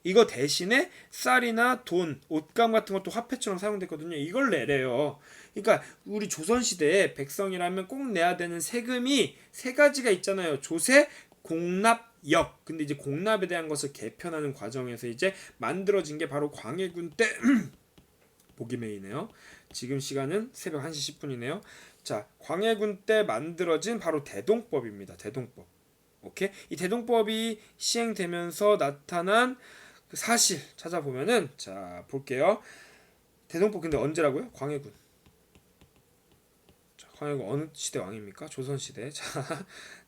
이거 대신에 쌀이나 돈, 옷감 같은 것도 화폐처럼 사용됐거든요. 이걸 내래요. 그러니까 우리 조선시대에 백성이라면 꼭 내야 되는 세금이 세 가지가 있잖아요. 조세, 공납, 역. 근데 이제 공납에 대한 것을 개편하는 과정에서 이제 만들어진 게 바로 광해군 때 보기 메이네요. 지금 시간은 새벽 1시 10분이네요. 자, 광해군 때 만들어진 바로 대동법입니다. 대동법. 오케이? 이 대동법이 시행되면서 나타난 그 사실 찾아보면은 자, 볼게요. 대동법 근데 언제라고요? 광해군. 자, 광해군 어느 시대 왕입니까? 조선 시대.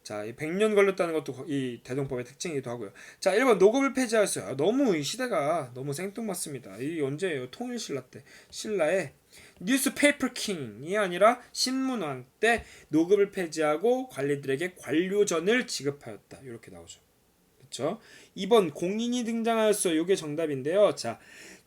자, 이 100년 걸렸다는 것도 이 대동법의 특징이기도 하고요. 자, 1번 노급을 폐지하였어요. 너무 이 시대가 너무 생뚱맞습니다. 이 언제예요? 통일신라 때. 신라의 뉴스페이퍼 킹이 아니라 신문왕 때 노급을 폐지하고 관리들에게 관료전을 지급하였다. 이렇게 나오죠. 그렇죠? 2번 공인이 등장하였어요. 이게 정답인데요. 자,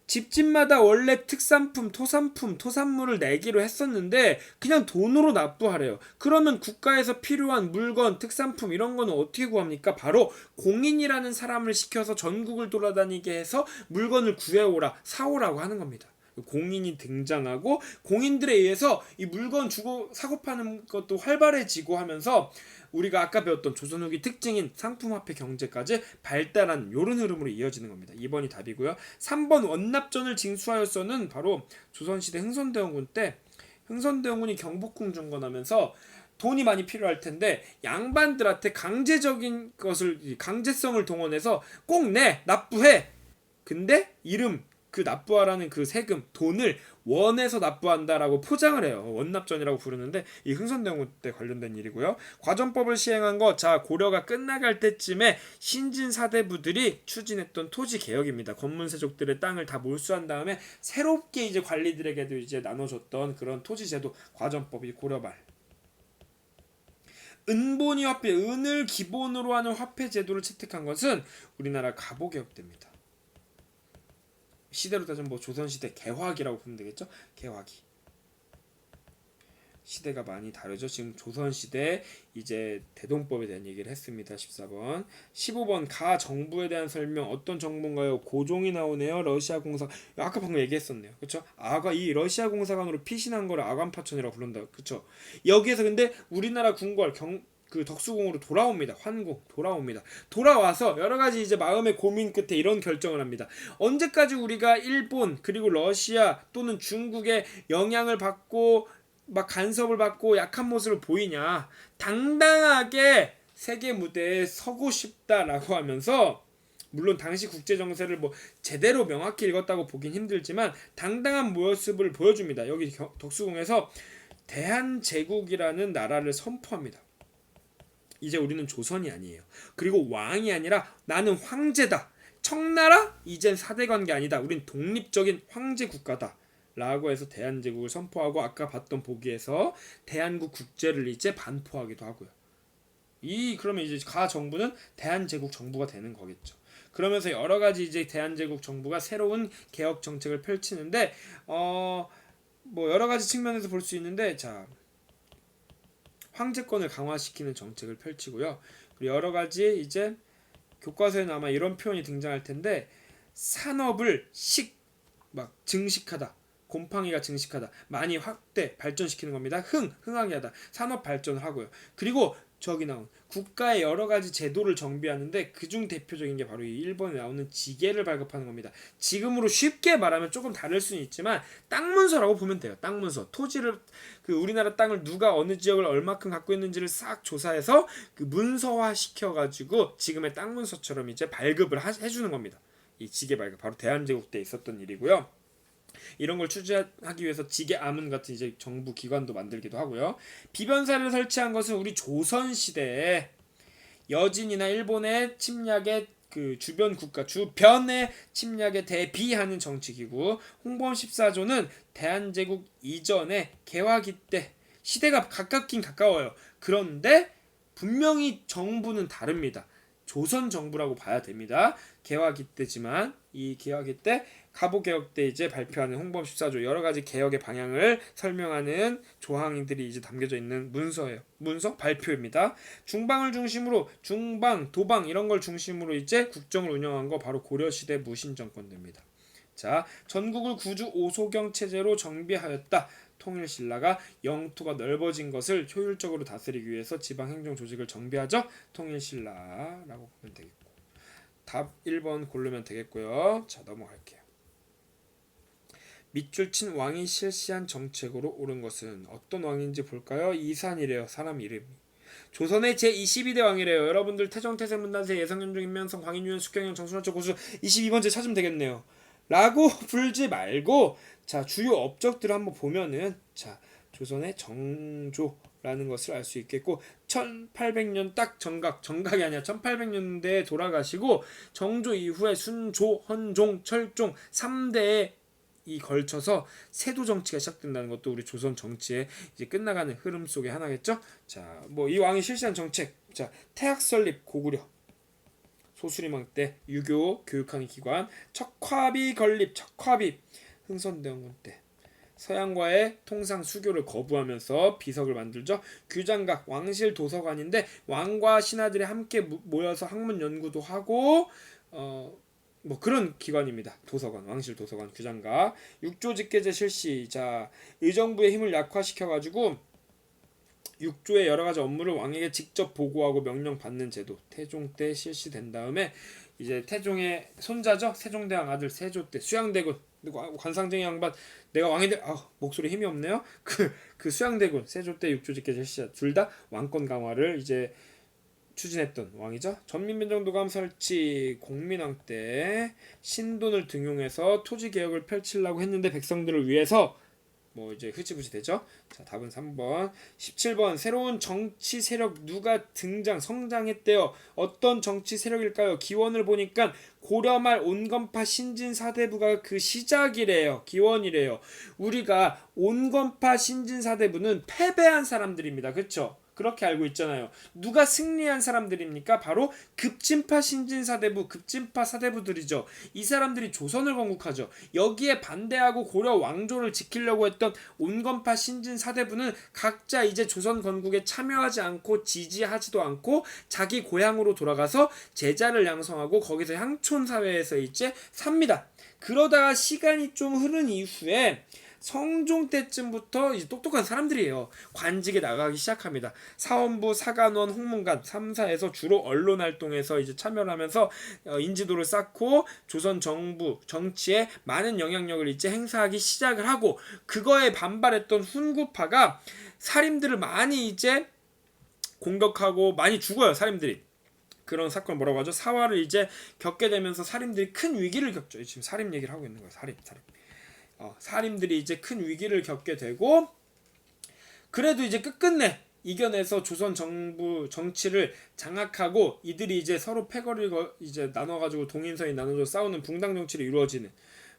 집집마다 원래 특산품, 토산물을 내기로 했었는데 그냥 돈으로 납부하래요. 그러면 국가에서 필요한 물건, 특산품 이런 거는 어떻게 구합니까? 바로 공인이라는 사람을 시켜서 전국을 돌아다니게 해서 물건을 구해오라, 사오라고 하는 겁니다. 공인이 등장하고 공인들에 의해서 이 물건 주고 사고 파는 것도 활발해지고 하면서 우리가 아까 배웠던 조선 후기 특징인 상품화폐 경제까지 발달한 이런 흐름으로 이어지는 겁니다. 2번이 답이고요. 3번 원납전을 징수하였어는 바로 조선시대 흥선대원군 때 흥선대원군이 경복궁 중건하면서 돈이 많이 필요할 텐데 양반들한테 강제성을 동원해서 꼭 납부해. 근데 그 납부하라는 그 세금, 돈을 원에서 납부한다라고 포장을 해요. 원납전이라고 부르는데 이 흥선대원군 때 관련된 일이고요. 과전법을 시행한 거, 자 고려가 끝나갈 때쯤에 신진 사대부들이 추진했던 토지 개혁입니다. 권문세족들의 땅을 다 몰수한 다음에 새롭게 이제 관리들에게도 이제 나눠줬던 그런 토지제도 과전법이 고려 말. 은본위 화폐, 은을 기본으로 하는 화폐 제도를 채택한 것은 우리나라 갑오개혁 때입니다. 시대로 따지면 뭐 조선시대 개화기라고 보면 되겠죠. 개화기 시대가 많이 다르죠. 지금 조선시대 이제 대동법에 대한 얘기를 했습니다. 14번 15번 가 정부에 대한 설명 어떤 정부인가요? 고종이 나오네요. 러시아 공사 아까 방금 얘기했었네요. 그쵸? 이 러시아 공사관으로 피신한 거를 아관파천이라고 부른다. 그쵸? 여기에서 근데 우리나라 궁궐 그 덕수궁으로 돌아옵니다. 환궁 돌아옵니다. 돌아와서 여러 가지 이제 마음의 고민 끝에 이런 결정을 합니다. 언제까지 우리가 일본 그리고 러시아 또는 중국의 영향을 받고 막 간섭을 받고 약한 모습을 보이냐? 당당하게 세계 무대에 서고 싶다라고 하면서 물론 당시 국제 정세를 뭐 제대로 명확히 읽었다고 보긴 힘들지만 당당한 모습을 보여줍니다. 여기 덕수궁에서 대한제국이라는 나라를 선포합니다. 이제 우리는 조선이 아니에요. 그리고 왕이 아니라 나는 황제다. 청나라? 이젠 사대관계 아니다. 우린 독립적인 황제 국가다. 라고 해서 대한제국을 선포하고 아까 봤던 보기에서 대한국 국제를 이제 반포하기도 하고요. 그러면 이제 가 정부는 대한제국 정부가 되는 거겠죠. 그러면서 여러 가지 이제 대한제국 정부가 새로운 개혁 정책을 펼치는데 뭐 여러 가지 측면에서 볼 수 있는데 자 황제권을 강화시키는 정책을 펼치고요. 그리고 여러 가지 이제 교과서에는 아마 이런 표현이 등장할 텐데 산업을 막 증식하다. 곰팡이가 증식하다. 많이 확대 발전시키는 겁니다. 흥하게 하다. 산업 발전을 하고요. 그리고 저기 나온 국가의 여러 가지 제도를 정비하는데 그중 대표적인 게 바로 이 1번에 나오는 지계를 발급하는 겁니다. 지금으로 쉽게 말하면 조금 다를 수는 있지만 땅 문서라고 보면 돼요. 땅 문서. 토지를 우리나라 땅을 누가 어느 지역을 얼마큼 갖고 있는지를 싹 조사해서 그 문서화 시켜가지고 지금의 땅 문서처럼 이제 발급을 해주는 겁니다. 이 지계 발급 바로 대한제국 때 있었던 일이고요. 이런 걸 추진하기 위해서 지계아문 같은 이제 정부 기관도 만들기도 하고요. 비변사를 설치한 것은 우리 조선 시대에 여진이나 일본의 침략에 주변 국가 주변의 침략에 대비하는 정치기구. 홍범 14조는 대한제국 이전에 개화기 때 시대가 가깝긴 가까워요. 그런데 분명히 정부는 다릅니다. 조선 정부라고 봐야 됩니다. 개화기 때지만 이 개화기 때 갑오개혁 때 이제 발표하는 홍범 14조 여러 가지 개혁의 방향을 설명하는 조항들이 이제 담겨져 있는 문서예요. 문서 발표입니다. 중방을 중심으로 중방, 도방 이런 걸 중심으로 이제 국정을 운영한 거 바로 고려시대 무신정권입니다. 자, 전국을 구주 오소경 체제로 정비하였다. 통일신라가 영토가 넓어진 것을 효율적으로 다스리기 위해서 지방행정 조직을 정비하죠. 통일신라라고 보면 되겠고 답 1번 고르면 되겠고요. 자, 넘어갈게요. 밑줄 친 왕이 실시한 정책으로 옳은 것은 어떤 왕인지 볼까요? 이산이래요. 사람 이름이. 조선의 제22대 왕이래요. 여러분들 태종, 태세, 문단세, 예성윤종, 임명성, 광인유연, 숙경영, 정순원적, 고수 22번째 찾으면 되겠네요. 라고 불지 말고 자, 주요 업적들을 한번 보면은 자, 조선의 정조라는 것을 알 수 있겠고 1800년 딱 정각이 아니라 1800년대에 돌아가시고 정조 이후에 순조, 헌종, 철종 3대에 이 걸쳐서 세도 정치가 시작된다는 것도 우리 조선 정치의 이제 끝나가는 흐름 속의 하나겠죠. 자, 뭐 이 왕이 실시한 정책, 자, 태학 설립 고구려, 소수리망 때 유교 교육하는 기관, 척화비 건립, 척화비 흥선대원군 때 서양과의 통상 수교를 거부하면서 비석을 만들죠. 규장각 왕실 도서관인데 왕과 신하들이 함께 모여서 학문 연구도 하고 뭐 그런 기관입니다. 도서관, 왕실 도서관, 규장각. 육조 직계제 실시. 자, 의정부의 힘을 약화시켜가지고 육조의 여러 가지 업무를 왕에게 직접 보고하고 명령 받는 제도. 태종 때 실시된 다음에 이제 태종의 손자죠. 세종대왕 아들 세조 때 수양대군. 관상쟁이 양반 내가 왕이 돼. 목소리 힘이 없네요. 그 수양대군 세조 때 육조 직계제 실시. 둘 다 왕권 강화를 이제 추진했던 왕이죠. 전민변정도감 설치. 공민왕 때 신돈을 등용해서 토지 개혁을 펼치려고 했는데 백성들을 위해서 뭐 이제 흐지부지 되죠. 자, 답은 3번. 17번 새로운 정치 세력 누가 성장했대요. 어떤 정치 세력일까요? 기원을 보니까 고려말 온건파 신진사대부가 그 시작이래요. 기원이래요. 우리가 온건파 신진사대부는 패배한 사람들입니다. 그렇죠? 그렇게 알고 있잖아요. 누가 승리한 사람들입니까? 바로 급진파 신진사대부, 급진파 사대부들이죠. 이 사람들이 조선을 건국하죠. 여기에 반대하고 고려 왕조를 지키려고 했던 온건파 신진사대부는 각자 이제 조선 건국에 참여하지 않고 지지하지도 않고 자기 고향으로 돌아가서 제자를 양성하고 거기서 향촌사회에서 이제 삽니다. 그러다가 시간이 좀 흐른 이후에 성종 때쯤부터 이제 똑똑한 사람들이에요. 관직에 나가기 시작합니다. 사원부, 사간원, 홍문관 3사에서 주로 언론 활동에서 이제 참여를 하면서 인지도를 쌓고 조선 정부 정치에 많은 영향력을 이제 행사하기 시작을 하고, 그거에 반발했던 훈구파가 사림들을 많이 이제 공격하고 많이 죽어요. 사림들이. 그런 사건 뭐라고 하죠? 사화를 이제 겪게 되면서 사림들이 큰 위기를 겪죠. 지금 사림 얘기를 하고 있는 거예요. 사림. 사림들이 이제 큰 위기를 겪게 되고, 그래도 이제 끝끝내 이겨내서 조선 정부 정치를 장악하고 이들이 이제 서로 패거리를 이제 나눠가지고 동인서인 나눠서 싸우는 붕당 정치를 이루어지는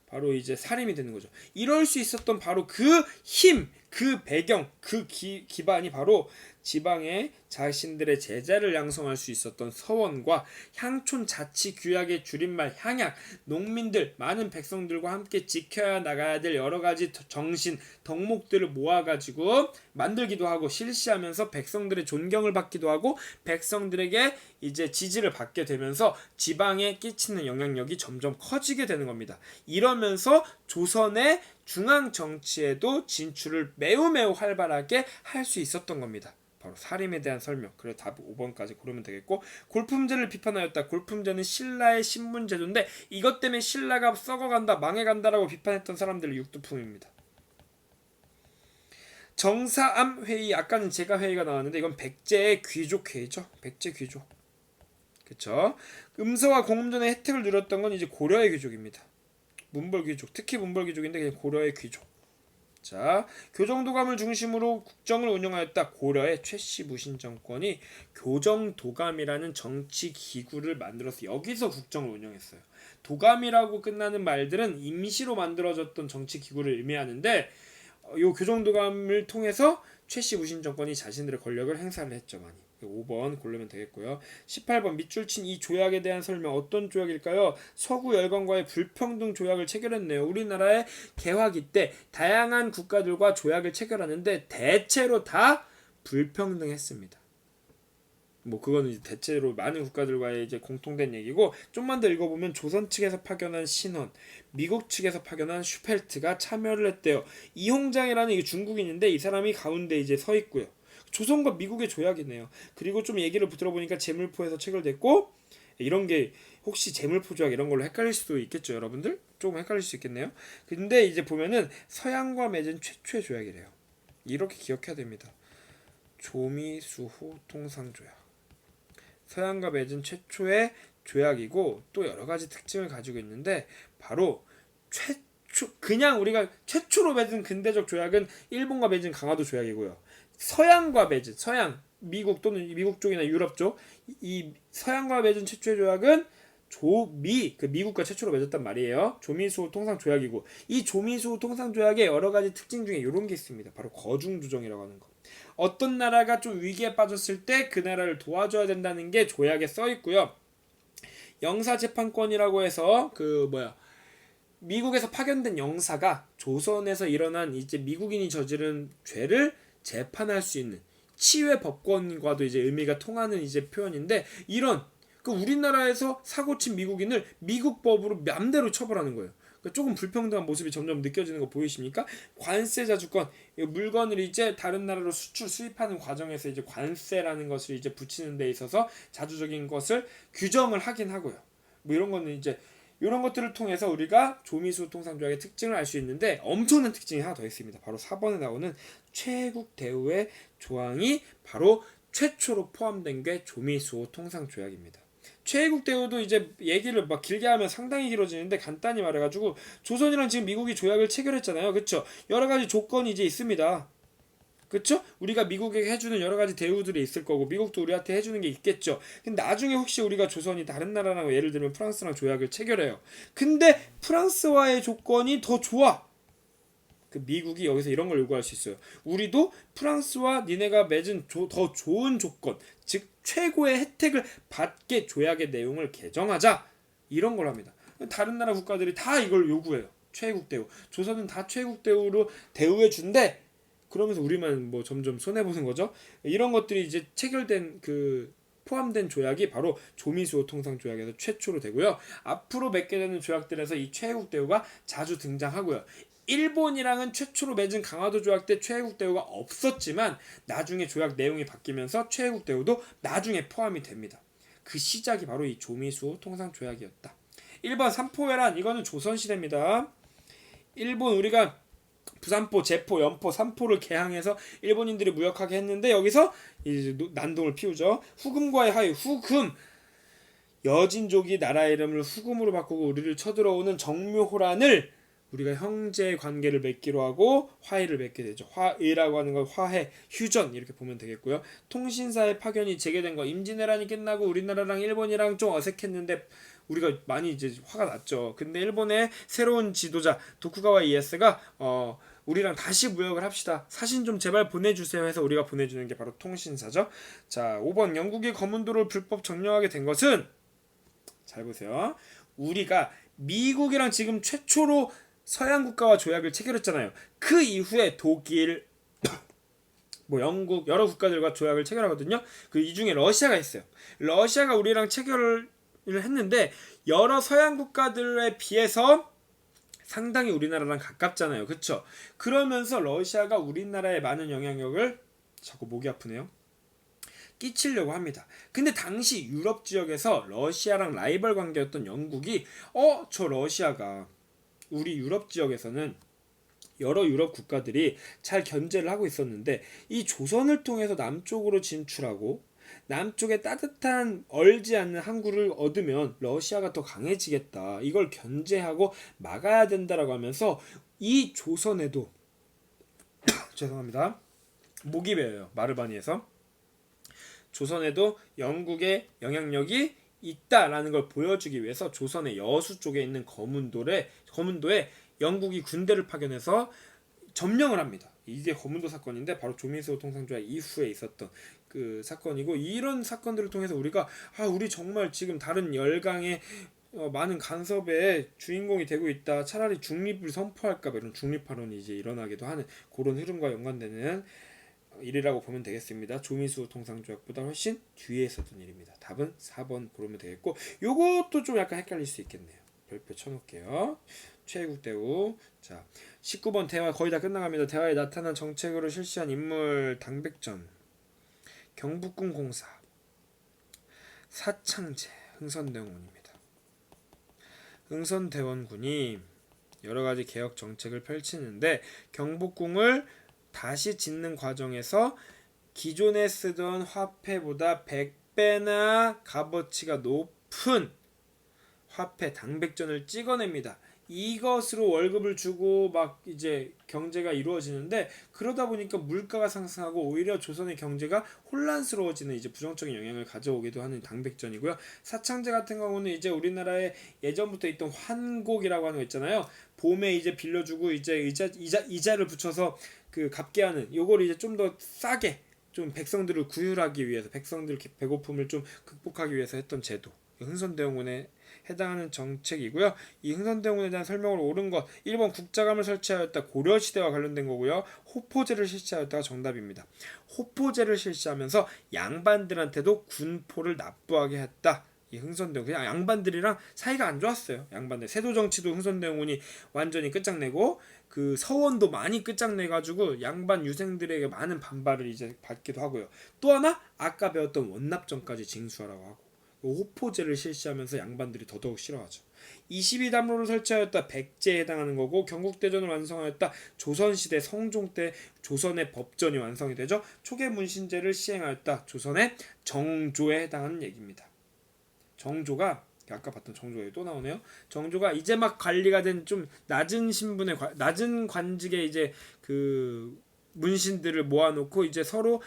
바로 이제 사림이 되는 거죠. 이럴 수 있었던 바로 그 힘, 그 배경, 그 기반이 바로 지방에 자신들의 제자를 양성할 수 있었던 서원과 향촌 자치 규약의 줄임말 향약, 농민들, 많은 백성들과 함께 지켜야 나가야 될 여러 가지 정신, 덕목들을 모아가지고 만들기도 하고 실시하면서 백성들의 존경을 받기도 하고 백성들에게 이제 지지를 받게 되면서 지방에 끼치는 영향력이 점점 커지게 되는 겁니다. 이러면서 조선의 중앙 정치에도 진출을 매우 활발하게 할 수 있었던 겁니다. 바로 사림에 대한 설명. 그래서 답 5번까지 고르면 되겠고, 골품제를 비판하였다. 골품제는 신라의 신분제도인데 이것 때문에 신라가 썩어간다, 망해간다라고 비판했던 사람들의 육두품입니다. 정사암 회의, 아까는 제가 회의가 나왔는데 이건 백제의 귀족 회의죠. 백제 귀족. 그쵸? 음서와 공음전의 혜택을 누렸던 건 이제 고려의 귀족입니다. 문벌 귀족, 특히 문벌 귀족인데 그냥 고려의 귀족. 자, 교정도감을 중심으로 국정을 운영하였다. 고려의 최씨 무신 정권이 교정도감이라는 정치 기구를 만들어서 여기서 국정을 운영했어요. 도감이라고 끝나는 말들은 임시로 만들어졌던 정치 기구를 의미하는데 이 교정도감을 통해서 최씨 무신 정권이 자신들의 권력을 행사를 했죠. 많이. 5번 고르면 되겠고요. 18번 밑줄 친 이 조약에 대한 설명. 어떤 조약일까요? 서구 열강과의 불평등 조약을 체결했네요. 우리나라의 개화기 때 다양한 국가들과 조약을 체결하는데 대체로 다 불평등했습니다. 뭐 그거는 이제 대체로 많은 국가들과의 이제 공통된 얘기고, 좀만 더 읽어보면 조선 측에서 파견한 신원, 미국 측에서 파견한 슈펠트가 참여를 했대요. 이홍장이라는 이 중국인인데 이 사람이 가운데 이제 서 있고요. 조선과 미국의 조약이네요. 그리고 좀 얘기를 들어보니까 제물포에서 체결됐고, 이런 게 혹시 제물포 조약 이런 걸로 헷갈릴 수도 있겠죠, 여러분들? 조금 헷갈릴 수 있겠네요. 근데 이제 보면은 서양과 맺은 최초의 조약이래요. 이렇게 기억해야 됩니다. 조미수호 통상조약. 서양과 맺은 최초의 조약이고 또 여러 가지 특징을 가지고 있는데, 바로 그냥 우리가 최초로 맺은 근대적 조약은 일본과 맺은 강화도 조약이고요. 서양과 맺은, 서양, 미국 또는 미국 쪽이나 유럽 쪽, 이 서양과 맺은 최초의 조약은 그 미국과 최초로 맺었단 말이에요. 조미수호 통상조약이고, 이 조미수호 통상조약의 여러 가지 특징 중에 이런 게 있습니다. 바로 거중조정이라고 하는 거. 어떤 나라가 좀 위기에 빠졌을 때 그 나라를 도와줘야 된다는 게 조약에 써 있고요. 영사재판권이라고 해서 미국에서 파견된 영사가 조선에서 일어난 이제 미국인이 저지른 죄를 재판할 수 있는 치외 법권과도 이제 의미가 통하는 이제 표현인데, 이런 우리나라에서 사고친 미국인을 미국 법으로 맘대로 처벌하는 거예요. 조금 불평등한 모습이 점점 느껴지는 거 보이십니까? 관세 자주권, 물건을 이제 다른 나라로 수입하는 과정에서 이제 관세라는 것을 이제 붙이는 데 있어서 자주적인 것을 규정을 하긴 하고요. 뭐 이런 거는 이제 이런 것들을 통해서 우리가 조미수 통상조약의 특징을 알 수 있는데, 엄청난 특징이 하나 더 있습니다. 바로 4번에 나오는 최국 대우의 조항이 바로 최초로 포함된 게 조미수호 통상조약입니다. 최국 대우도 이제 얘기를 막 길게 하면 상당히 길어지는데 간단히 말해가지고, 조선이랑 지금 미국이 조약을 체결했잖아요. 그쵸? 여러 가지 조건이 이제 있습니다. 그쵸? 우리가 미국에게 해주는 여러 가지 대우들이 있을 거고, 미국도 우리한테 해주는 게 있겠죠. 근데 나중에 혹시 우리가 조선이 다른 나라랑, 예를 들면 프랑스랑 조약을 체결해요. 근데 프랑스와의 조건이 더 좋아. 미국이 여기서 이런 걸 요구할 수 있어요. 우리도 프랑스와 니네가 맺은 더 좋은 조건, 즉 최고의 혜택을 받게 조약의 내용을 개정하자, 이런 걸 합니다. 다른 나라 국가들이 다 이걸 요구해요. 최국 대우. 조선은 다 최국 대우로 대우해 준대. 그러면서 우리만 뭐 점점 손해 보는 거죠. 이런 것들이 이제 체결된 포함된 조약이 바로 조미수호 통상조약에서 최초로 되고요. 앞으로 맺게 되는 조약들에서 이 최국 대우가 자주 등장하고요. 일본이랑은 최초로 맺은 강화도 조약 때 최국 대우가 없었지만 나중에 조약 내용이 바뀌면서 최국 대우도 나중에 포함이 됩니다. 그 시작이 바로 이 조미수호 통상조약이었다. 1번 삼포회란, 이거는 조선시대입니다. 일본, 우리가 부산포, 제포, 연포, 삼포를 개항해서 일본인들이 무역하게 했는데 여기서 이제 난동을 피우죠. 후금과의 하위, 후금, 여진족이 나라 이름을 후금으로 바꾸고 우리를 쳐들어오는 정묘호란을 우리가 형제 관계를 맺기로 하고 화의를 맺게 되죠. 화의라고 하는 건 화해, 휴전 이렇게 보면 되겠고요. 통신사의 파견이 재개된 거, 임진왜란이 끝나고 우리나라랑 일본이랑 좀 어색했는데 우리가 많이 이제 화가 났죠. 근데 일본의 새로운 지도자 도쿠가와 이에스가 우리랑 다시 무역을 합시다. 사진 좀 제발 보내주세요 해서 우리가 보내주는 게 바로 통신사죠. 자, 5번 영국이 거문도를 불법 점령하게 된 것은, 잘 보세요. 우리가 미국이랑 지금 최초로 서양 국가와 조약을 체결했잖아요. 그 이후에 독일, 뭐 영국 여러 국가들과 조약을 체결하거든요. 그 이 중에 러시아가 있어요. 러시아가 우리랑 체결을 했는데 여러 서양 국가들에 비해서 상당히 우리나라랑 가깝잖아요. 그쵸? 그러면서 러시아가 우리나라에 많은 영향력을, 자꾸 목이 아프네요, 끼치려고 합니다. 근데 당시 유럽 지역에서 러시아랑 라이벌 관계였던 영국이 저 러시아가 우리 유럽 지역에서는 여러 유럽 국가들이 잘 견제를 하고 있었는데 이 조선을 통해서 남쪽으로 진출하고 남쪽에 따뜻한 얼지 않는 항구를 얻으면 러시아가 더 강해지겠다, 이걸 견제하고 막아야 된다라고 하면서 이 조선에도 죄송합니다, 목이 베어요, 말을 많이 해서. 조선에도 영국의 영향력이 있다라는 걸 보여주기 위해서 조선의 여수 쪽에 있는 거문도에 영국이 군대를 파견해서 점령을 합니다. 이게 거문도 사건인데 바로 조민수 통상조약 이후에 있었던 그 사건이고, 이런 사건들을 통해서 우리가 우리 정말 지금 다른 열강의 많은 간섭의 주인공이 되고 있다, 차라리 중립을 선포할까, 이런 중립파론이 이제 일어나기도 하는 그런 흐름과 연관되는 일이라고 보면 되겠습니다. 조민수 통상조약보다 훨씬 뒤에 있었던 일입니다. 답은 4번 고르면 되겠고, 요것도 좀 약간 헷갈릴 수 있겠네요. 별표 쳐놓을게요. 최국대우. 자, 19번 대화 거의 다 끝나갑니다. 대화에 나타난 정책으로 실시한 인물 당백전, 경북군 공사, 사창제, 흥선대원군입니다. 흥선대원군이 여러가지 개혁 정책을 펼치는데 경복궁을 다시 짓는 과정에서 기존에 쓰던 화폐보다 100배나 값어치가 높은 화폐 당백전을 찍어냅니다. 이것으로 월급을 주고 막 이제 경제가 이루어지는데, 그러다 보니까 물가가 상승하고 오히려 조선의 경제가 혼란스러워지는 이제 부정적인 영향을 가져오기도 하는 당백전이고요. 사창제 같은 경우는 이제 우리나라에 예전부터 있던 환곡이라고 하는 거 있잖아요. 봄에 이제 빌려주고 이제 이자를 붙여서 그 갚게 하는, 요걸 이제 좀 더 싸게 좀 백성들을 구휼하기 위해서, 백성들 배고픔을 좀 극복하기 위해서 했던 제도, 흥선대원군에 해당하는 정책이고요. 이 흥선대원군에 대한 설명을 옳은 것, 1번 국자감을 설치하였다, 고려시대와 관련된 거고요. 호포제를 실시하였다가 정답입니다. 호포제를 실시하면서 양반들한테도 군포를 납부하게 했다. 이 흥선대원, 그냥 양반들이랑 사이가 안 좋았어요. 양반들 세도 정치도 흥선대원군이 완전히 끝장내고, 그 서원도 많이 끝장내가지고 양반 유생들에게 많은 반발을 이제 받기도 하고요. 또 하나 아까 배웠던 원납전까지 징수하라고 하고, 호포제를 실시하면서 양반들이 더더욱 싫어하죠. 22담로를 설치하였다, 백제에 해당하는 거고, 경국대전을 완성하였다, 조선시대 성종 때 조선의 법전이 완성이 되죠. 초계문신제를 시행하였다, 조선의 정조에 해당하는 얘기입니다. 정조가 아까 봤던 정조가 또 나오네요. 정조가 이제 막 관리가 된 좀 낮은 신분의 낮은 관직의 이제 그 문신들을 모아놓고 이제 서로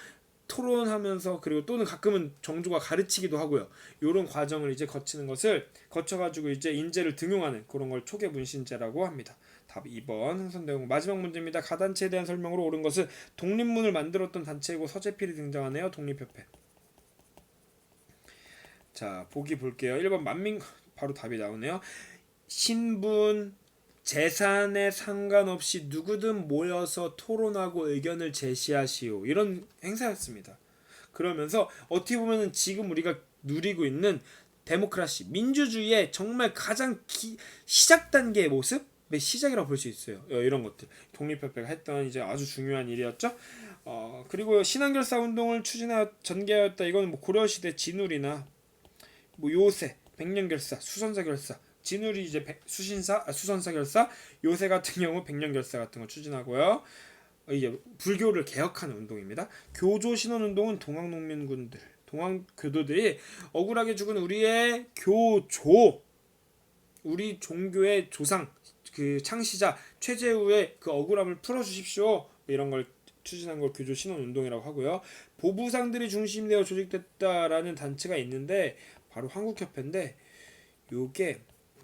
토론하면서, 그리고 또는 가끔은 정조가 가르치기도 하고요. 이런 과정을 이제 거치는 것을 거쳐가지고 이제 인재를 등용하는 그런 걸 초계 문신제라고 합니다. 답 2번 흥선대원. 마지막 문제입니다. 가단체에 대한 설명으로 옳은 것은 독립문을 만들었던 단체이고 서재필이 등장하네요. 독립협회. 자, 보기 볼게요. 1번 만민, 바로 답이 나오네요. 신분, 재산에 상관없이 누구든 모여서 토론하고 의견을 제시하시오, 이런 행사였습니다. 그러면서 어떻게 보면 지금 우리가 누리고 있는 데모크라시, 민주주의의 정말 가장 시작 단계의 모습의 시작이라고 볼 수 있어요. 이런 것들 독립협회가 했던 이제 아주 중요한 일이었죠. 그리고 신한결사 운동을 전개하였다. 이거는 뭐 고려시대 진울이나 뭐 요새, 백년결사, 수선사결사, 진울이 이제 수선사결사, 요새 같은 경우 백년결사 같은 거 추진하고요. 이제 불교를 개혁하는 운동입니다. 교조신원운동은 동학농민군들, 동학교도들이 억울하게 죽은 우리의 교조, 우리 종교의 조상, 그 창시자 최재우의 그 억울함을 풀어주십시오, 이런 걸 추진한 걸 교조신원운동이라고 하고요. 보부상들이 중심되어 조직됐다라는 단체가 있는데 바로 한국협회인데, 요게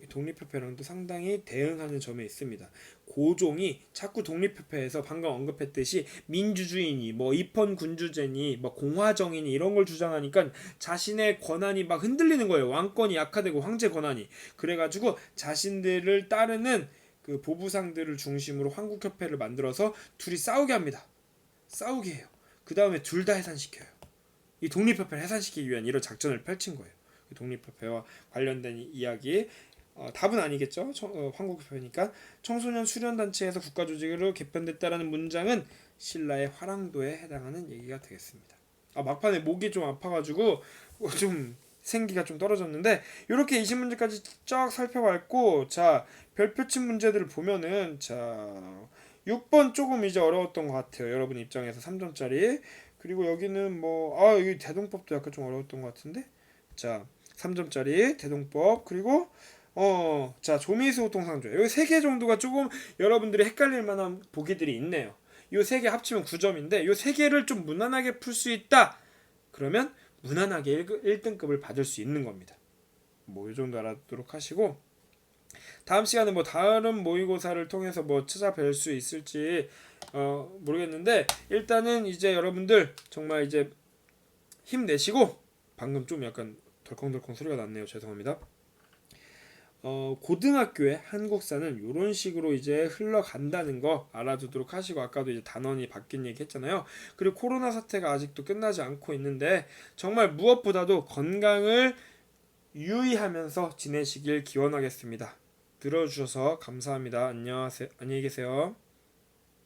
독립협회랑도 상당히 대응하는 점에 있습니다. 고종이 자꾸 독립협회에서 방금 언급했듯이 민주주의니 뭐 입헌군주제니 뭐 공화정이니 이런 걸 주장하니까 자신의 권한이 막 흔들리는 거예요. 왕권이 약화되고 황제 권한이. 그래가지고 자신들을 따르는 그 보부상들을 중심으로 황국협회를 만들어서 둘이 싸우게 합니다. 싸우게 해요. 그 다음에 둘 다 해산시켜요. 이 독립협회를 해산시키기 위한 이런 작전을 펼친 거예요. 독립협회와 관련된 이야기. 답은 아니겠죠. 황국협회니까. 청소년 수련단체에서 국가조직으로 개편됐다라는 문장은 신라의 화랑도에 해당하는 얘기가 되겠습니다. 막판에 목이 좀 아파가지고 좀 생기가 좀 떨어졌는데 이렇게 20문제까지 쫙 살펴봤고, 자 별표침 문제들을 보면은 자 6번 조금 이제 어려웠던 것 같아요. 여러분 입장에서 3점짜리. 그리고 여기는 뭐 여기 대동법도 약간 좀 어려웠던 것 같은데. 자 3점짜리 대동법. 그리고 자 조미수호통상조. 여기 3개 정도가 조금 여러분들이 헷갈릴 만한 보기들이 있네요. 이 3개 합치면 9점인데 이 3개를 좀 무난하게 풀 수 있다. 그러면 무난하게 1등급을 받을 수 있는 겁니다. 뭐 이 정도 알아두도록 하시고, 다음 시간에 뭐 다른 모의고사를 통해서 뭐 찾아뵐 수 있을지 모르겠는데, 일단은 이제 여러분들 정말 이제 힘내시고, 방금 좀 약간 덜컹덜컹 소리가 났네요. 죄송합니다. 고등학교의 한국사는 이런 식으로 이제 흘러간다는 거 알아두도록 하시고, 아까도 이제 단원이 바뀐 얘기 했잖아요. 그리고 코로나 사태가 아직도 끝나지 않고 있는데 정말 무엇보다도 건강을 유의하면서 지내시길 기원하겠습니다. 들어주셔서 감사합니다. 안녕히 계세요.